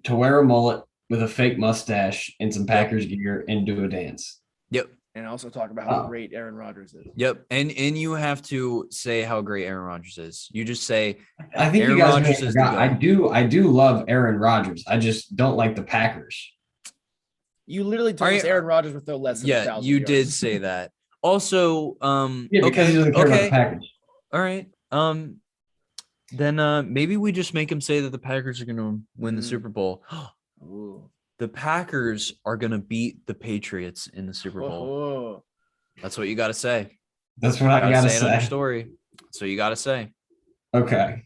to wear a mullet with a fake mustache and some Packers gear and do a dance? Yep. And also talk about how great Aaron Rodgers is. Yep. And you have to say how great Aaron Rodgers is. You just say, I think Aaron you guys Rodgers is the GOAT. I do love Aaron Rodgers. I just don't like the Packers. You literally told us Aaron Rodgers would throw less than 1,000 you yards. did say that. Also, because he doesn't care about the Packers. All right. Then maybe we just make him say that the Packers are going to win the Super Bowl. Ooh. The Packers are going to beat the Patriots in the Super Bowl. That's what you got to say. That's what I got to say. On your story. So you got to say. Okay.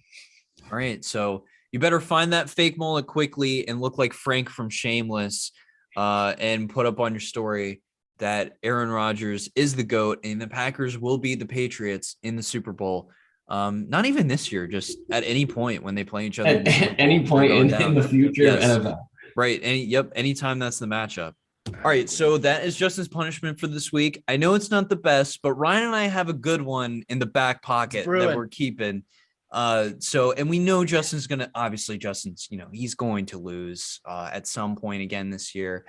All right. So you better find that fake mullet quickly and look like Frank from Shameless, and put up on your story that Aaron Rodgers is the GOAT and the Packers will beat the Patriots in the Super Bowl. Not even this year, just at any point when they play each other. At any point in the future of NFL. Right. Anytime that's the matchup. All right. So that is Justin's punishment for this week. I know it's not the best, but Ryan and I have a good one in the back pocket that we're keeping. And we know Justin's, he's going to lose at some point again this year.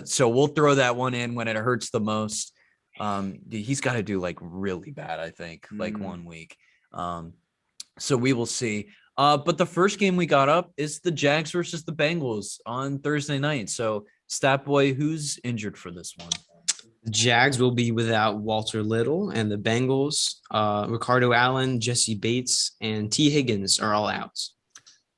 So we'll throw that one in when it hurts the most. He's got to do like really bad, I think, like 1 week. So we will see. But the first game we got up is the Jags versus the Bengals on Thursday night. So Stat Boy, who's injured for this one? The Jags will be without Walter Little, and the Bengals, Ricardo Allen, Jesse Bates, and T. Higgins are all out.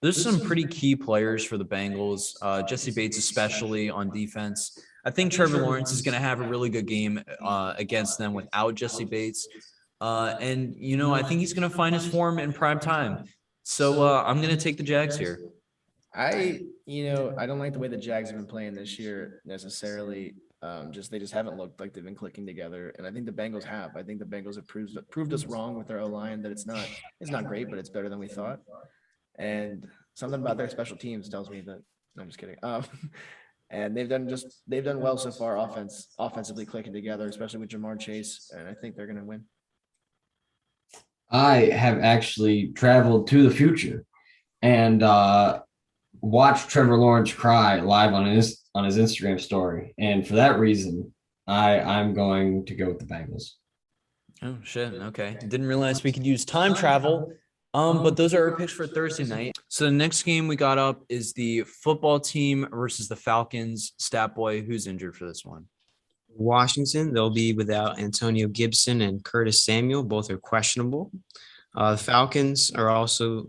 There's some pretty key players for the Bengals, Jesse Bates especially on defense. I think Trevor Lawrence is going to have a really good game against them without Jesse Bates. I think he's going to find his form in prime time. So I'm going to take the Jags here. I don't like the way the Jags have been playing this year necessarily. They just haven't looked like they've been clicking together, and I think the Bengals have. I think the Bengals have proved us wrong with their O-line that it's not great, but it's better than we thought. And something about their special teams tells me that. No, I'm just kidding. And they've done well so far, offensively clicking together, especially with Jamar Chase, and I think they're going to win. I have actually traveled to the future and watched Trevor Lawrence cry live on his Instagram story, and for that reason, I'm going to go with the Bengals. Oh shit. Okay. Didn't realize we could use time travel. But those are our picks for Thursday night. So the next game we got up is the football team versus the Falcons. Stat boy, who's injured for this one? Washington, they'll be without Antonio Gibson and Curtis Samuel. Both are questionable. The Falcons are also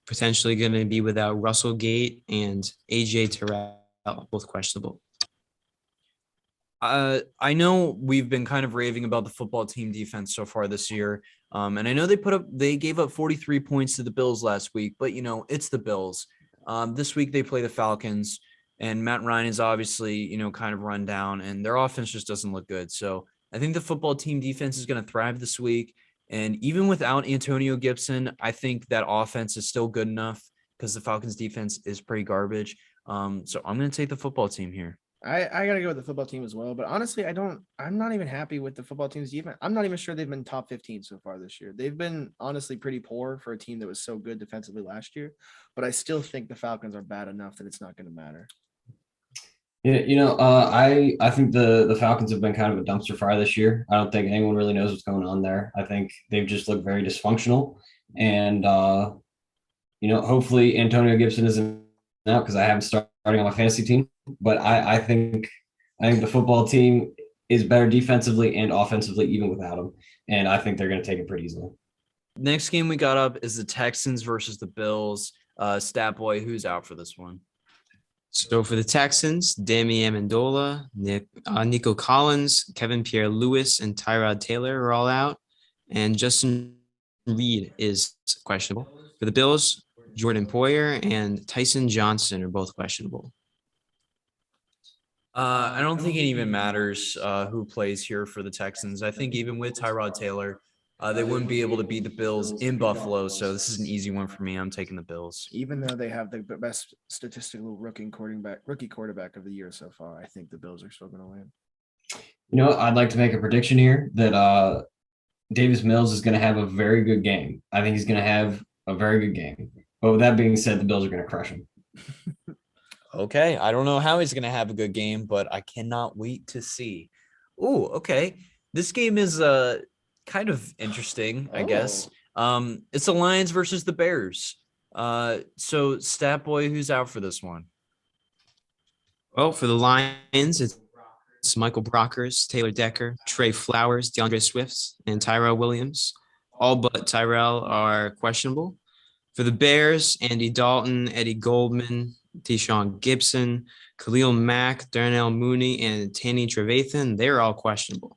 potentially going to be without Russell Gate and AJ Terrell, both questionable. I know we've been kind of raving about the football team defense so far this year. And I know they gave up 43 points to the Bills last week, but it's the Bills. This week they play the Falcons, and Matt Ryan is obviously, kind of run down, and their offense just doesn't look good. So I think the football team defense is going to thrive this week. And even without Antonio Gibson, I think that offense is still good enough because the Falcons defense is pretty garbage. So I'm going to take the football team here. I gotta go with the football team as well, but honestly, I'm not even happy with the football team's defense. I'm not even sure they've been top 15 so far this year. They've been honestly pretty poor for a team that was so good defensively last year, but I still think the Falcons are bad enough that it's not going to matter. Yeah, I think the Falcons have been kind of a dumpster fire this year. I don't think anyone really knows what's going on there. I think they've just looked very dysfunctional, and hopefully Antonio Gibson isn't out because I have him starting on my fantasy team. But I think the football team is better defensively and offensively even without him, and I think they're going to take it pretty easily. Next game we got up is the Texans versus the Bills. Stat boy, who's out for this one? So for the Texans, Dami Amendola, Nico Collins, Kevin Pierre-Louis, and Tyrod Taylor are all out, and Justin Reed is questionable. For the Bills, Jordan Poyer and Tyson Johnson are both questionable. I don't think it even matters who plays here for the Texans. I think even with Tyrod Taylor, they wouldn't be able to beat the Bills in Buffalo. So this is an easy one for me. I'm taking the Bills. Even though they have the best statistical rookie quarterback of the year so far, I think the Bills are still going to win. I'd like to make a prediction here that Davis Mills is going to have a very good game. I think he's going to have a very good game. But with that being said, the Bills are going to crush him. Okay. I don't know how he's going to have a good game, but I cannot wait to see. Oh, okay. This game is kind of interesting, I guess. It's the Lions versus the Bears. So Stat Boy, who's out for this one? Well, for the Lions, it's Michael Brockers, Taylor Decker, Trey Flowers, DeAndre Swift, and Tyrell Williams. All but Tyrell are questionable. For the Bears, Andy Dalton, Eddie Goldman, Deshaun Gibson, Khalil Mack, Darnell Mooney, and Tanny Trevathan, they're all questionable.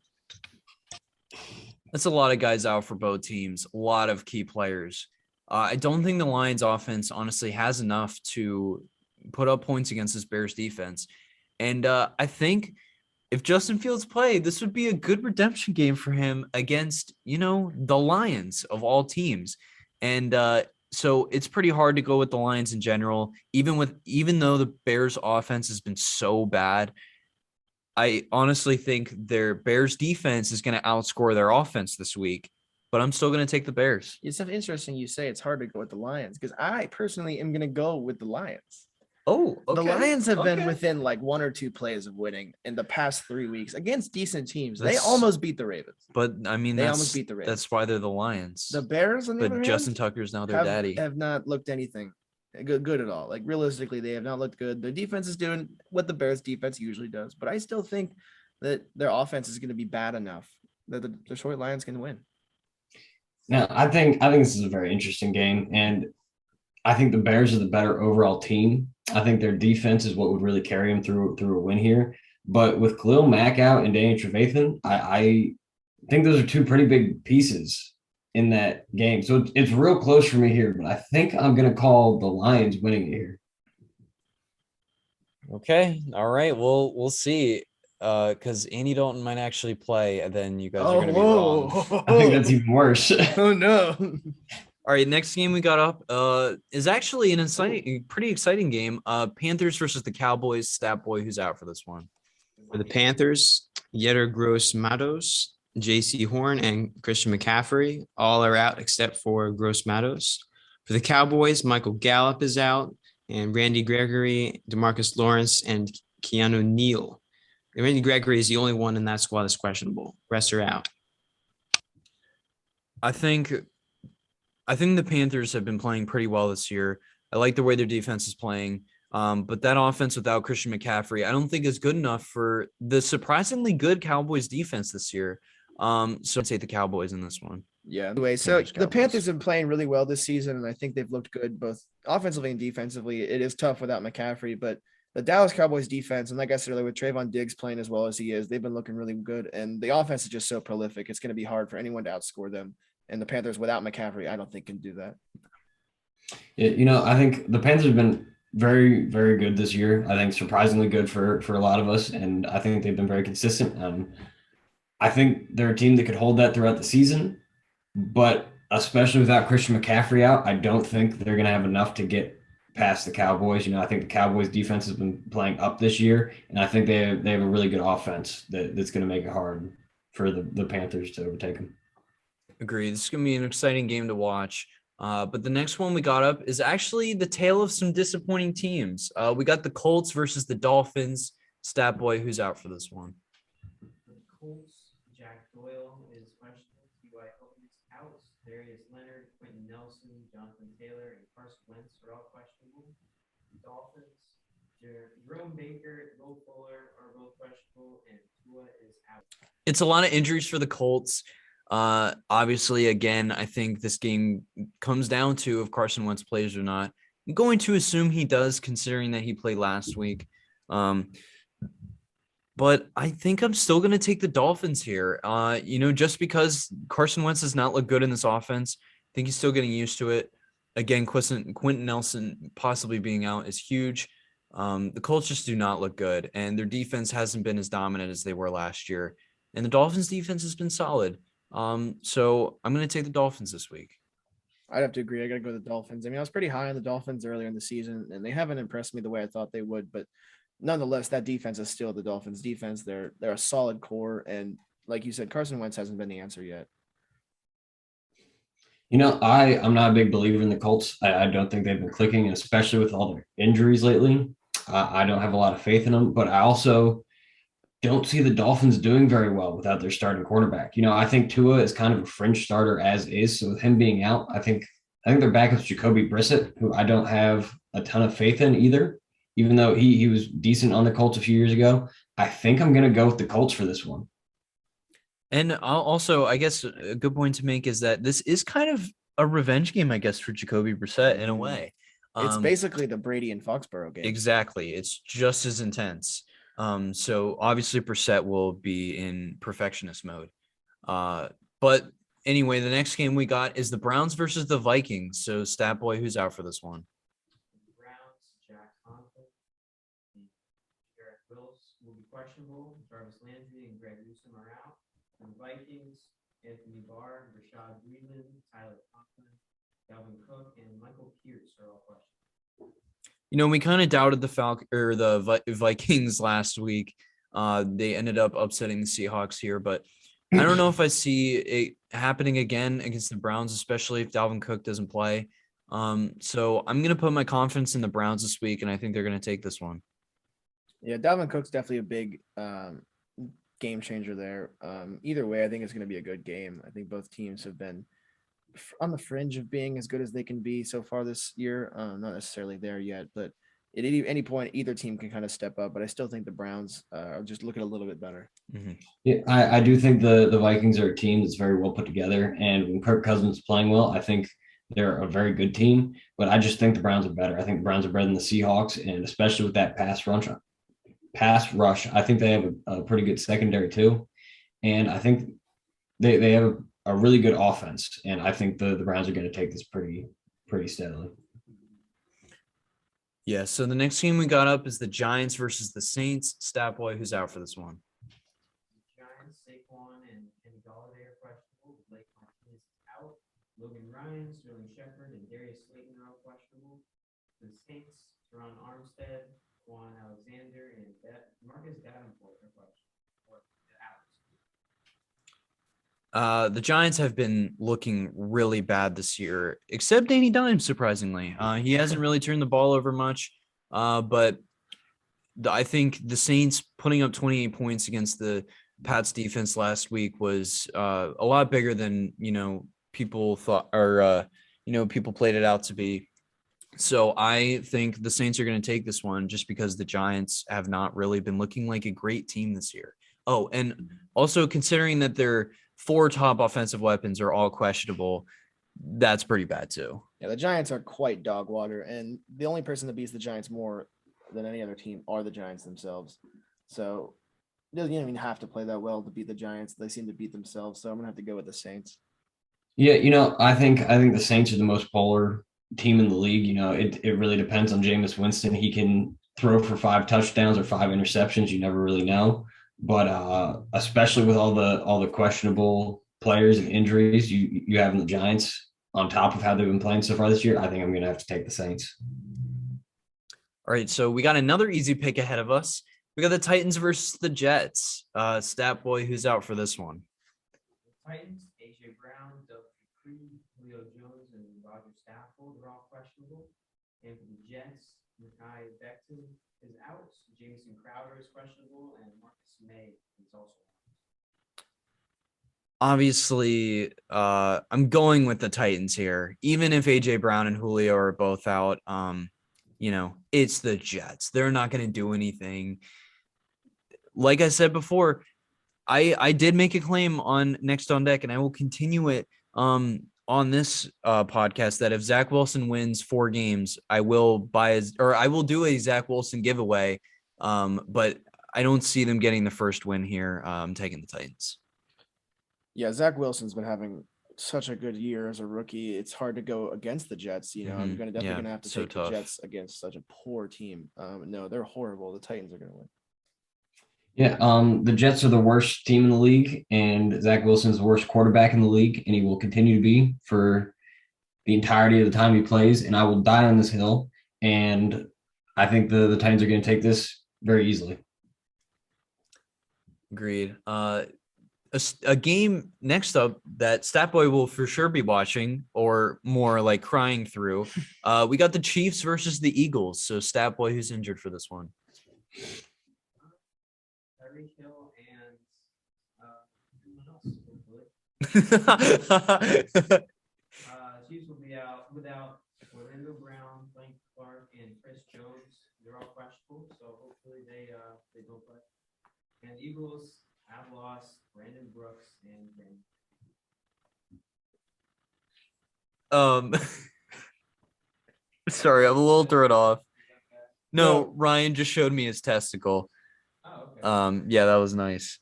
That's a lot of guys out for both teams, a lot of key players. I don't think the Lions offense honestly has enough to put up points against this Bears defense. And I think if Justin Fields played, this would be a good redemption game for him against, the Lions of all teams. And so it's pretty hard to go with the Lions in general, even though the Bears offense has been so bad. I honestly think their Bears defense is going to outscore their offense this week, but I'm still going to take the Bears. It's interesting you say it's hard to go with the Lions because I personally am going to go with the Lions. Oh, okay. The Lions have been within like one or two plays of winning in the past 3 weeks against decent teams. They almost beat the Ravens. But I mean, they almost beat the Ravens. That's why they're the Lions. The Bears, on the other hand, Justin Tucker's now their daddy. Have not looked anything good at all. Like realistically, they have not looked good. Their defense is doing what the Bears defense usually does, but I still think that their offense is going to be bad enough that the Detroit Lions can win. Now, I think this is a very interesting game, and I think the Bears are the better overall team. I think their defense is what would really carry them through a win here. But with Khalil Mack out and Danny Trevathan, I think those are two pretty big pieces in that game. So it's real close for me here, but I think I'm going to call the Lions winning it here. Okay. All right. We'll see. Because Andy Dalton might actually play, and then you guys are gonna be wrong. I think that's even worse. Oh no. All right, next game we got up is actually an exciting, pretty exciting game. Panthers versus the Cowboys. Stat boy, who's out for this one? For the Panthers, Yetter Gross Matos, J.C. Horn, and Christian McCaffrey all are out except for Gross Matos. For the Cowboys, Michael Gallup is out, and Randy Gregory, DeMarcus Lawrence, and Keanu Neal. Randy Gregory is the only one in that squad that's questionable. Rest are out. I think the Panthers have been playing pretty well this year. I like the way their defense is playing. But that offense without Christian McCaffrey, I don't think is good enough for the surprisingly good Cowboys defense this year. So I'd say the Cowboys in this one. Yeah. Anyway, so the Panthers have been playing really well this season, and I think they've looked good both offensively and defensively. It is tough without McCaffrey, but the Dallas Cowboys defense, and like I said earlier, with Trayvon Diggs playing as well as he is, they've been looking really good, and the offense is just so prolific. It's going to be hard for anyone to outscore them. And the Panthers without McCaffrey, I don't think can do that. Yeah, I think the Panthers have been very, very good this year. I think surprisingly good for a lot of us, and I think they've been very consistent. I think they're a team that could hold that throughout the season, but especially without Christian McCaffrey out, I don't think they're going to have enough to get past the Cowboys. I think the Cowboys defense has been playing up this year, and I think they have a really good offense that's going to make it hard for the Panthers to overtake them. Agreed. This is going to be an exciting game to watch. But the next one we got up is actually the tale of some disappointing teams. We got the Colts versus the Dolphins. Stat boy, who's out for this one? For the Colts, Jack Doyle is questionable. T.Y. Hilton is out. Darius Leonard, Quentin Nelson, Jonathan Taylor, and Carson Wentz are all questionable. Dolphins, Jerome Baker, Will Fuller are both questionable, and Tua is out. It's a lot of injuries for the Colts. Obviously, again, I think this game comes down to if Carson Wentz plays or not. I'm going to assume he does, considering that he played last week. But I think I'm still going to take the Dolphins here. Just because Carson Wentz does not look good in this offense, I think he's still getting used to it. Again, Quentin Nelson possibly being out is huge. The Colts just do not look good, and their defense hasn't been as dominant as they were last year. And the Dolphins' defense has been solid. So I'm going to take the Dolphins this week. I'd have to agree. I got to go with the Dolphins. I mean, I was pretty high on the Dolphins earlier in the season, and they haven't impressed me the way I thought they would. But nonetheless, that defense is still the Dolphins' defense. They're a solid core, and like you said, Carson Wentz hasn't been the answer yet. I'm not a big believer in the Colts. I don't think they've been clicking, especially with all their injuries lately. I don't have a lot of faith in them, but I also don't see the Dolphins doing very well without their starting quarterback. I think Tua is kind of a fringe starter as is. So with him being out, I think their backup's Jacoby Brissett, who I don't have a ton of faith in either, even though he was decent on the Colts a few years ago. I think I'm going to go with the Colts for this one. And also, I guess a good point to make is that this is kind of a revenge game, I guess, for Jacoby Brissett in a way. It's basically the Brady and Foxborough game. Exactly. It's just as intense. So obviously Brissett will be in perfectionist mode. But anyway, the next game we got is the Browns versus the Vikings. So Stat Boy, who's out for this one? The Browns, Jack Conklin, Garrett Wills will be questionable. Jarvis Landry and Greg Newsome are out. And the Vikings, Anthony Barr, Rashad Breeland, Tyler Conklin, Dalvin Cook, and Michael Pierce are all questionable. We kind of doubted the Vikings last week. They ended up upsetting the Seahawks here, but I don't know if I see it happening again against the Browns, especially if Dalvin Cook doesn't play. So I'm going to put my confidence in the Browns this week, and I think they're going to take this one. Yeah, Dalvin Cook's definitely a big game changer there. Either way, I think it's going to be a good game. I think both teams have been on the fringe of being as good as they can be so far this year. Not necessarily there yet, but at any point, either team can kind of step up. But I still think the Browns are just looking a little bit better. Mm-hmm. Yeah, I do think the Vikings are a team that's very well put together. And when Kirk Cousins is playing well, I think they're a very good team. But I just think the Browns are better. I think the Browns are better than the Seahawks, and especially with that pass rush, I think they have a pretty good secondary too. And I think they have a really good offense, and I think the Browns are going to take this pretty steadily. Yeah. So the next game we got up is the Giants versus the Saints. Stat boy, who's out for this one? Giants, Saquon, and Kenny Golladay are questionable. Blake Martinez is out. Logan Ryan, Sterling Shepard, and Darius Slayton are all questionable. The Saints, Teron Armstead, Juan Alexander, and Marcus Davenport are questionable. Out. The Giants have been looking really bad this year, except Danny Dimes, surprisingly. He hasn't really turned the ball over much, but I think the Saints putting up 28 points against the Pats defense last week was a lot bigger than, people thought, or, people played it out to be. So I think the Saints are going to take this one just because the Giants have not really been looking like a great team this year. Oh, and also considering that their 4 top offensive weapons are all questionable, that's pretty bad too. Yeah, the Giants are quite dog water, and the only person that beats the Giants more than any other team are the Giants themselves. So you don't even have to play that well to beat the Giants. They seem to beat themselves. So I'm gonna have to go with the Saints. Yeah, I think the Saints are the most polar team in the league. It really depends on Jameis Winston. He can throw for 5 touchdowns or 5 interceptions. You never really know. But especially with all the questionable players and injuries you have in the Giants, on top of how they've been playing so far this year, I think I'm going to have to take the Saints. All right, so we got another easy pick ahead of us. We got the Titans versus the Jets. Stat boy, who's out for this one? The Titans, A.J. Brown, Doug Dupree, Julio Jones, and Roger Stafford are all questionable. And for the Jets, Mekhi Becton is out. Jamison Crowder is questionable, and Marcus May is also out. Obviously, I'm going with the Titans here. Even if AJ Brown and Julio are both out, it's the Jets. They're not going to do anything. Like I said before, I did make a claim on Next on Deck, and I will continue it on this podcast that if Zach Wilson wins 4 games, I will do a Zach Wilson giveaway. But I don't see them getting the first win here. I'm taking the Titans. Yeah, Zach Wilson's been having such a good year as a rookie. It's hard to go against the Jets. I'm definitely gonna have to take the Jets against such a poor team. No, they're horrible. The Titans are gonna win. Yeah, the Jets are the worst team in the league, and Zach Wilson's the worst quarterback in the league, and he will continue to be for the entirety of the time he plays. And I will die on this hill, and I think the Titans are going to take this very easily. Agreed. A game next up that Statboy will for sure be watching, or more like crying through. We got the Chiefs versus the Eagles. So Statboy, who's injured for this one? Tyreek Hill and everyone else. Chiefs will be out without Orlando Brown, Frank Clark, and Chris Jones. They're all questionable, so hopefully they don't play. And Eagles have lost Brandon Brooks and Brandon. Sorry, I'm a little thrown off. No, Ryan just showed me his testicle. Oh, okay. Yeah, that was nice.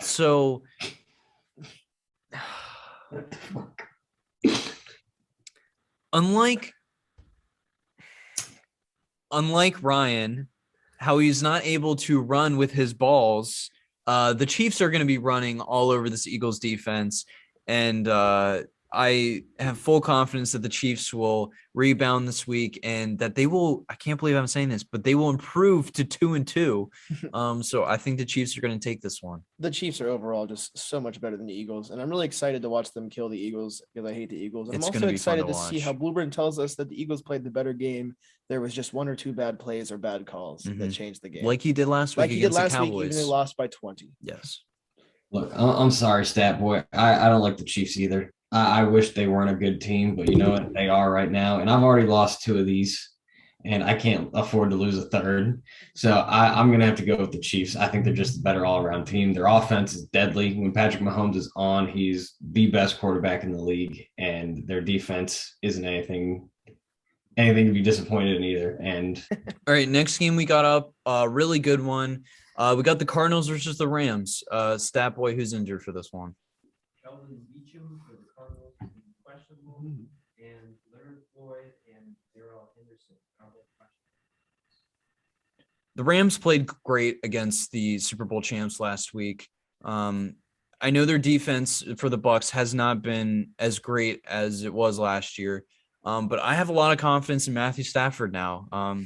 So What the fuck? unlike Ryan, how he's not able to run with his balls, the Chiefs are going to be running all over this Eagles defense, and I have full confidence that the Chiefs will rebound this week and that they will, I can't believe I'm saying this, but they will improve to 2-2. So I think the Chiefs are going to take this one. The Chiefs are overall just so much better than the Eagles, and I'm really excited to watch them kill the Eagles because I hate the Eagles. And It's I'm gonna also be fun excited to to see watch. how Blueprint tells us that the Eagles played the better game. There was just 1 or 2 bad plays or bad calls that changed the game. Like he did last week against the Cowboys. Week, even they lost by 20. Yes. Look, I'm sorry, Stat Boy. I don't like the Chiefs either. I wish they weren't a good team, but you know what? They are right now. And I've already lost 2 of these, and I can't afford to lose a third. So I'm going to have to go with the Chiefs. I think they're just a better all-around team. Their offense is deadly. When Patrick Mahomes is on, he's the best quarterback in the league, and their defense isn't anything to be disappointed in either. And all right, next game we got up, a really good one. We got the Cardinals versus the Rams. Stat Boy, who's injured for this one? Sheldon Beacham for the Cardinals is questionable, and Leonard Floyd and Darrell Henderson are both questionable. the Rams played great against the Super Bowl champs last week. I know their defense for the Bucs has not been as great as it was last year, but I have a lot of confidence in Matthew Stafford now.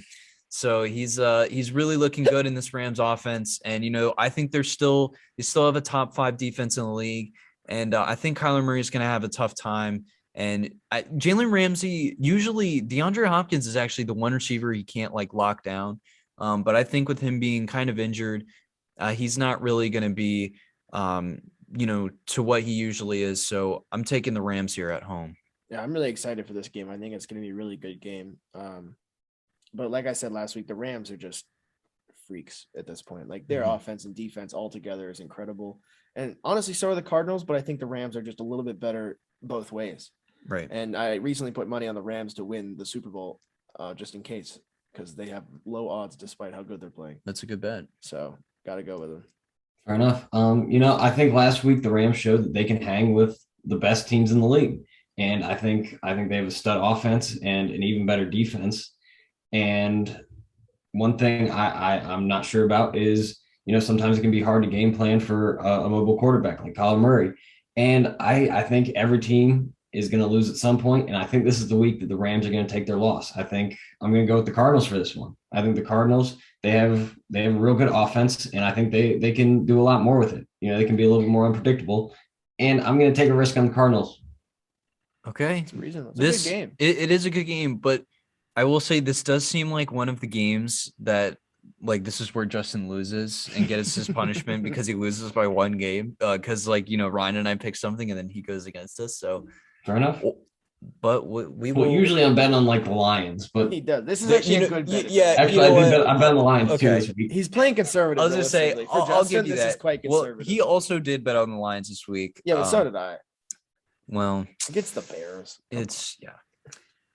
So he's really looking good in this Rams offense, and I think they still have a top 5 defense in the league, and I think Kyler Murray is going to have a tough time. And Jalen Ramsey, usually DeAndre Hopkins is actually the one receiver he can't lock down, but I think with him being kind of injured, he's not really going to be to what he usually is. So I'm taking the Rams here at home. Yeah, I'm really excited for this game. I think it's going to be a really good game. But like I said last week, the Rams are just freaks at this point. Their offense and defense all together is incredible. And honestly, so are the Cardinals, but I think the Rams are just a little bit better both ways. Right. And I recently put money on the Rams to win the Super Bowl just in case, because they have low odds despite how good they're playing. That's a good bet. So got to go with them. Fair enough. I think last week the Rams showed that they can hang with the best teams in the league. And I think they have a stud offense and an even better defense. And one thing I'm not sure about is, sometimes it can be hard to game plan for a mobile quarterback like Kyler Murray. And I think every team is going to lose at some point. And I think this is the week that the Rams are going to take their loss. I think I'm going to go with the Cardinals for this one. I think the Cardinals, they have a real good offense, and I think they can do a lot more with it. They can be a little bit more unpredictable. And I'm going to take a risk on the Cardinals. Okay. It's reasonable. It's a good game. It is a good game, but I will say this does seem like one of the games that this is where Justin loses and gets his punishment because he loses by one game. Because Ryan and I pick something and then he goes against us. So fair enough. But we will. Usually I'm betting on the Lions, but he does. This is actually a good bet. Yeah, actually, I'm betting on the Lions too this week. He's playing conservative. I was gonna say, I'll give you that. This is quite conservative. Well, he also did bet on the Lions this week. Yeah, but so did I. Well, against the Bears.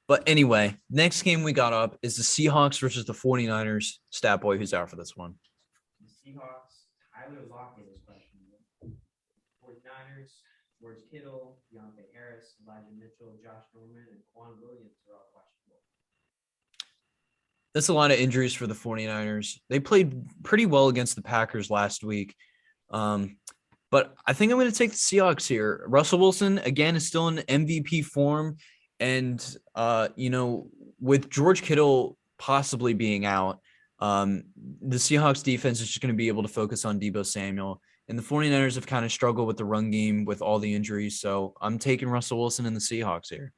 But anyway, next game we got up is the Seahawks versus the 49ers. Stat boy, who's out for this one? The Seahawks, Tyler Lockett is questionable. 49ers, George Kittle, Deontay Harris, Elijah Mitchell, Josh Norman, and Quan Williams are all questionable. That's a lot of injuries for the 49ers. They played pretty well against the Packers last week. But I think I'm going to take the Seahawks here. Russell Wilson, again, is still in MVP form. And, with George Kittle possibly being out, the Seahawks defense is just going to be able to focus on Deebo Samuel. And the 49ers have kind of struggled with the run game with all the injuries. So I'm taking Russell Wilson and the Seahawks here.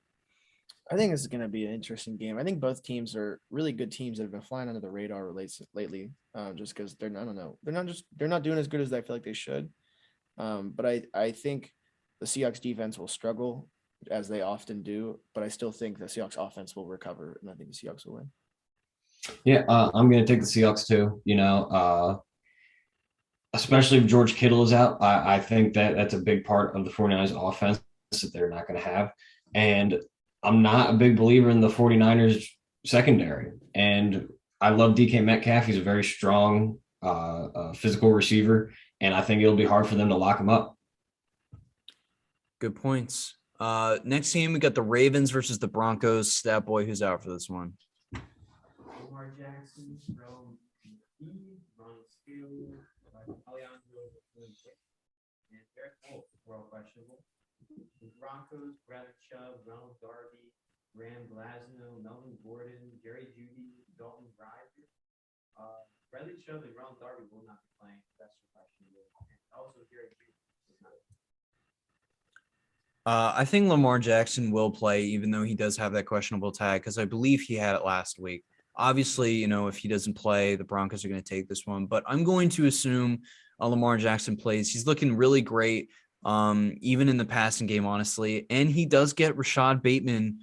I think this is going to be an interesting game. I think both teams are really good teams that have been flying under the radar lately, just because they're not doing as good as I feel like they should. But I think the Seahawks defense will struggle, as they often do, but I still think the Seahawks offense will recover, and I think the Seahawks will win. Yeah, I'm going to take the Seahawks too. Especially if George Kittle is out, I think that's a big part of the 49ers offense that they're not going to have. And I'm not a big believer in the 49ers secondary. And I love DK Metcalf. He's a very strong physical receiver, and I think it'll be hard for them to lock him up. Good points. Next game, we got the Ravens versus the Broncos. Stat boy, who's out for this one? Lamar Jackson, Ron Steele, Alejandro, and Derek Wolf were all questionable. The Broncos, Bradley Chubb, Ronald Darby, Graham Glasnow, Melvin Gordon, Jerry Jeudy, Dalton Ryder. Bradley Chubb and Ronald Darby will not be playing. That's questionable. And also Jerry Jeudy is not. I think Lamar Jackson will play, even though he does have that questionable tag, because I believe he had it last week. Obviously, if he doesn't play, the Broncos are going to take this one. But I'm going to assume Lamar Jackson plays. He's looking really great, even in the passing game, honestly. And he does get Rashad Bateman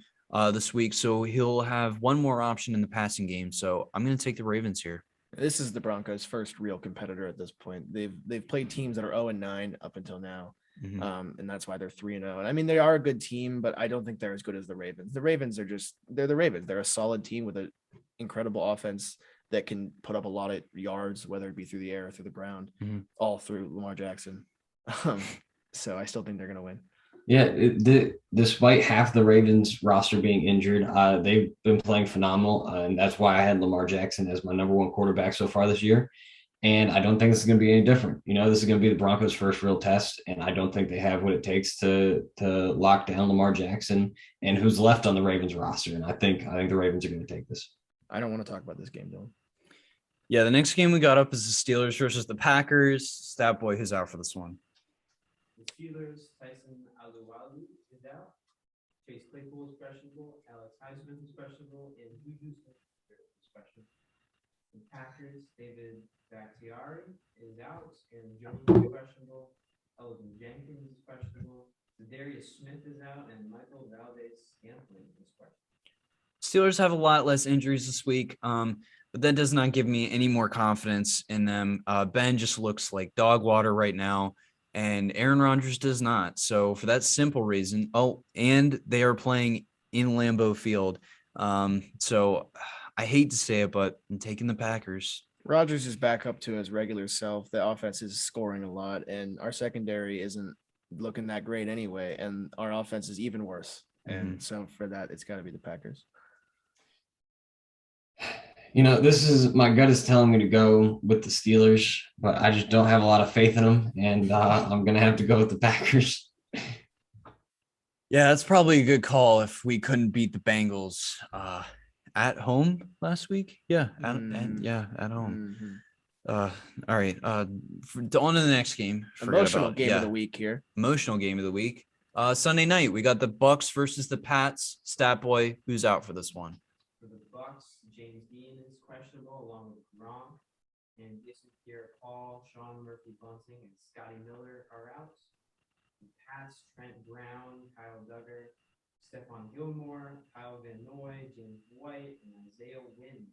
this week, so he'll have one more option in the passing game. So I'm going to take the Ravens here. This is the Broncos' first real competitor at this point. They've played teams that are 0-9 up until now. Mm-hmm. And that's why they're 3-0. And I mean, they are a good team, but I don't think they're as good as the Ravens. The Ravens they're the Ravens. They're a solid team with an incredible offense that can put up a lot of yards, whether it be through the air or through the ground, all through Lamar Jackson. So I still think they're going to win. Yeah, despite half the Ravens roster being injured, they've been playing phenomenal, and that's why I had Lamar Jackson as my number one quarterback so far this year. And I don't think this is going to be any different. This is going to be the Broncos' first real test, and I don't think they have what it takes to lock down Lamar Jackson and who's left on the Ravens roster. And I think the Ravens are going to take this. I don't want to talk about this game, Dylan. Yeah, the next game we got up is the Steelers versus the Packers. Stat boy, who's out for this one? The Steelers, Tyson Alualu is out. Chase Claypool is questionable. Alex Heisman is questionable. And Juju Smith-Schuster is questionable. The Packers, David Bakhtiari is out. Aaron Jones is questionable. Elvin Jenkins is questionable. Darius Smith is out. And Michael Valdez-Scantling is questionable. Steelers have a lot less injuries this week, but that does not give me any more confidence in them. Ben just looks like dog water right now, and Aaron Rodgers does not. So for that simple reason, and they are playing in Lambeau Field. So I hate to say it, but I'm taking the Packers. Rodgers is back up to his regular self. The offense is scoring a lot, and our secondary isn't looking that great anyway, and our offense is even worse. And so for that, it's got to be the Packers. This is my gut is telling me to go with the Steelers, but I just don't have a lot of faith in them, and I'm going to have to go with the Packers. Yeah, that's probably a good call if we couldn't beat the Bengals at home last week. Yeah, at home. All right. On to the next game. Emotional game of the week here. Emotional game of the week. Sunday night, we got the Bucks versus the Pats. Stat boy, who's out for this one? For the Bucks, James Dean is questionable along with Gronk, and Jason Pierre-Paul, Sean Murphy-Bunting, and Scotty Miller are out. The Pats, Trent Brown, Kyle Duggar, Stephon Gilmore, Kyle Van Noy, James White, and Isaiah Wynn.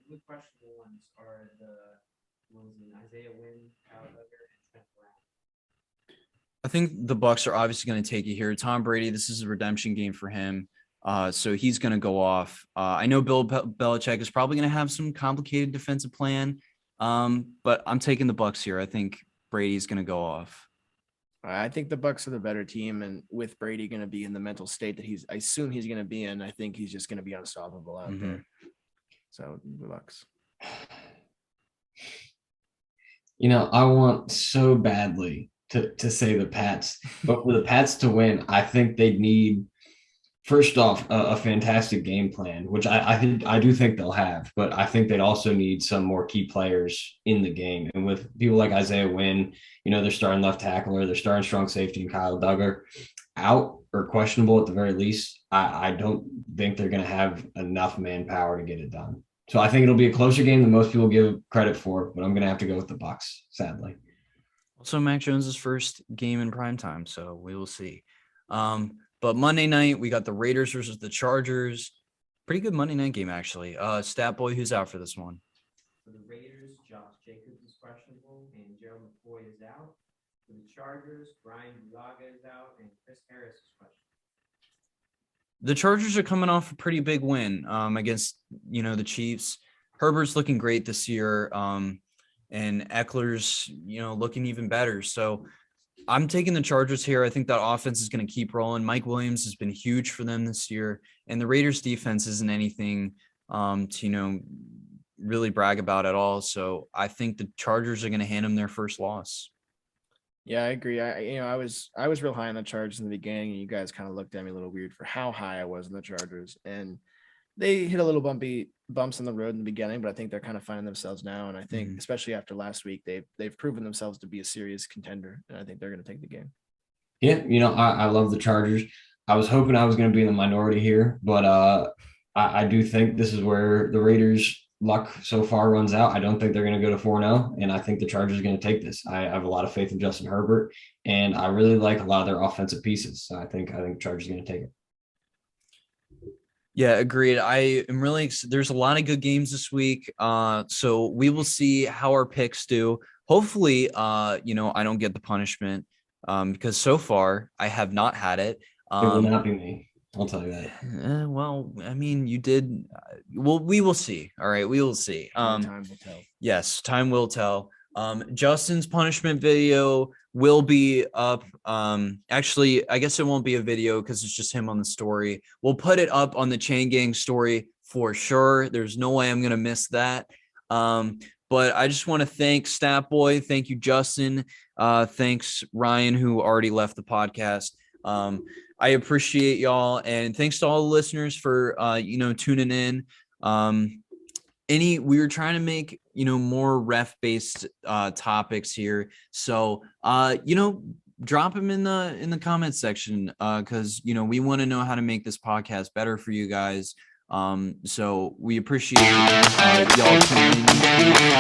The questionable ones are the ones in Isaiah Wynn, Kyle Duggar, and Trent Brown. I think the Bucks are obviously going to take it here. Tom Brady, this is a redemption game for him. So he's going to go off. I know Bill Belichick is probably going to have some complicated defensive plan, but I'm taking the Bucks here. I think Brady's going to go off. I think the Bucks are the better team, and with Brady going to be in the mental state that I assume he's going to be in, I think he's just going to be unstoppable out there. So the Bucks. I want so badly to say the Pats, but for the Pats to win, I think they'd need, first off, a fantastic game plan, which I do think they'll have, but I think they'd also need some more key players in the game. And with people like Isaiah Wynn, they're starting left tackler, they're starting strong safety, and Kyle Duggar out or questionable at the very least, I don't think they're going to have enough manpower to get it done. So I think it'll be a closer game than most people give credit for, but I'm going to have to go with the Bucks, sadly. Also, Mac Jones's first game in primetime, so we will see. But Monday night, we got the Raiders versus the Chargers. Pretty good Monday night game, actually. Stat boy, who's out for this one? For the Raiders, Josh Jacobs is questionable, and Gerald McCoy is out. For the Chargers, Brian Bulaga is out, and Chris Harris is questionable. The Chargers are coming off a pretty big win against, the Chiefs. Herbert's looking great this year, and Eckler's, looking even better. So I'm taking the Chargers here. I think that offense is going to keep rolling. Mike Williams has been huge for them this year, and the Raiders defense isn't anything to, really brag about at all. So I think the Chargers are going to hand them their first loss. Yeah, I agree. I was real high on the Chargers in the beginning, and you guys kind of looked at me a little weird for how high I was in the Chargers, and they hit a little bumps in the road in the beginning, but I think they're kind of finding themselves now. And I think, especially after last week, they've proven themselves to be a serious contender, and I think they're going to take the game. Yeah, I love the Chargers. I was hoping I was going to be in the minority here, but I do think this is where the Raiders' luck so far runs out. I don't think they're going to go to 4-0, and I think the Chargers are going to take this. I have a lot of faith in Justin Herbert, and I really like a lot of their offensive pieces. So I think Chargers are going to take it. Yeah, agreed. I am really there's a lot of good games this week. So we will see how our picks do. Hopefully, I don't get the punishment because so far I have not had it. It will not be me. I'll tell you that. Well, I mean, you did. Well, we will see. All right, we will see. Time will tell. Yes, time will tell. Justin's punishment video will be up. Actually, I guess it won't be a video because it's just him on the story. We'll put it up on the Chain Gang story for sure. There's no way I'm gonna miss that. But I just want to thank Statboy. Thank you, Justin. Thanks, Ryan, who already left the podcast. I appreciate y'all, and thanks to all the listeners for tuning in. We were trying to make more ref based topics here, so drop them in the comment section because we want to know how to make this podcast better for you guys. So we appreciate y'all tuning in.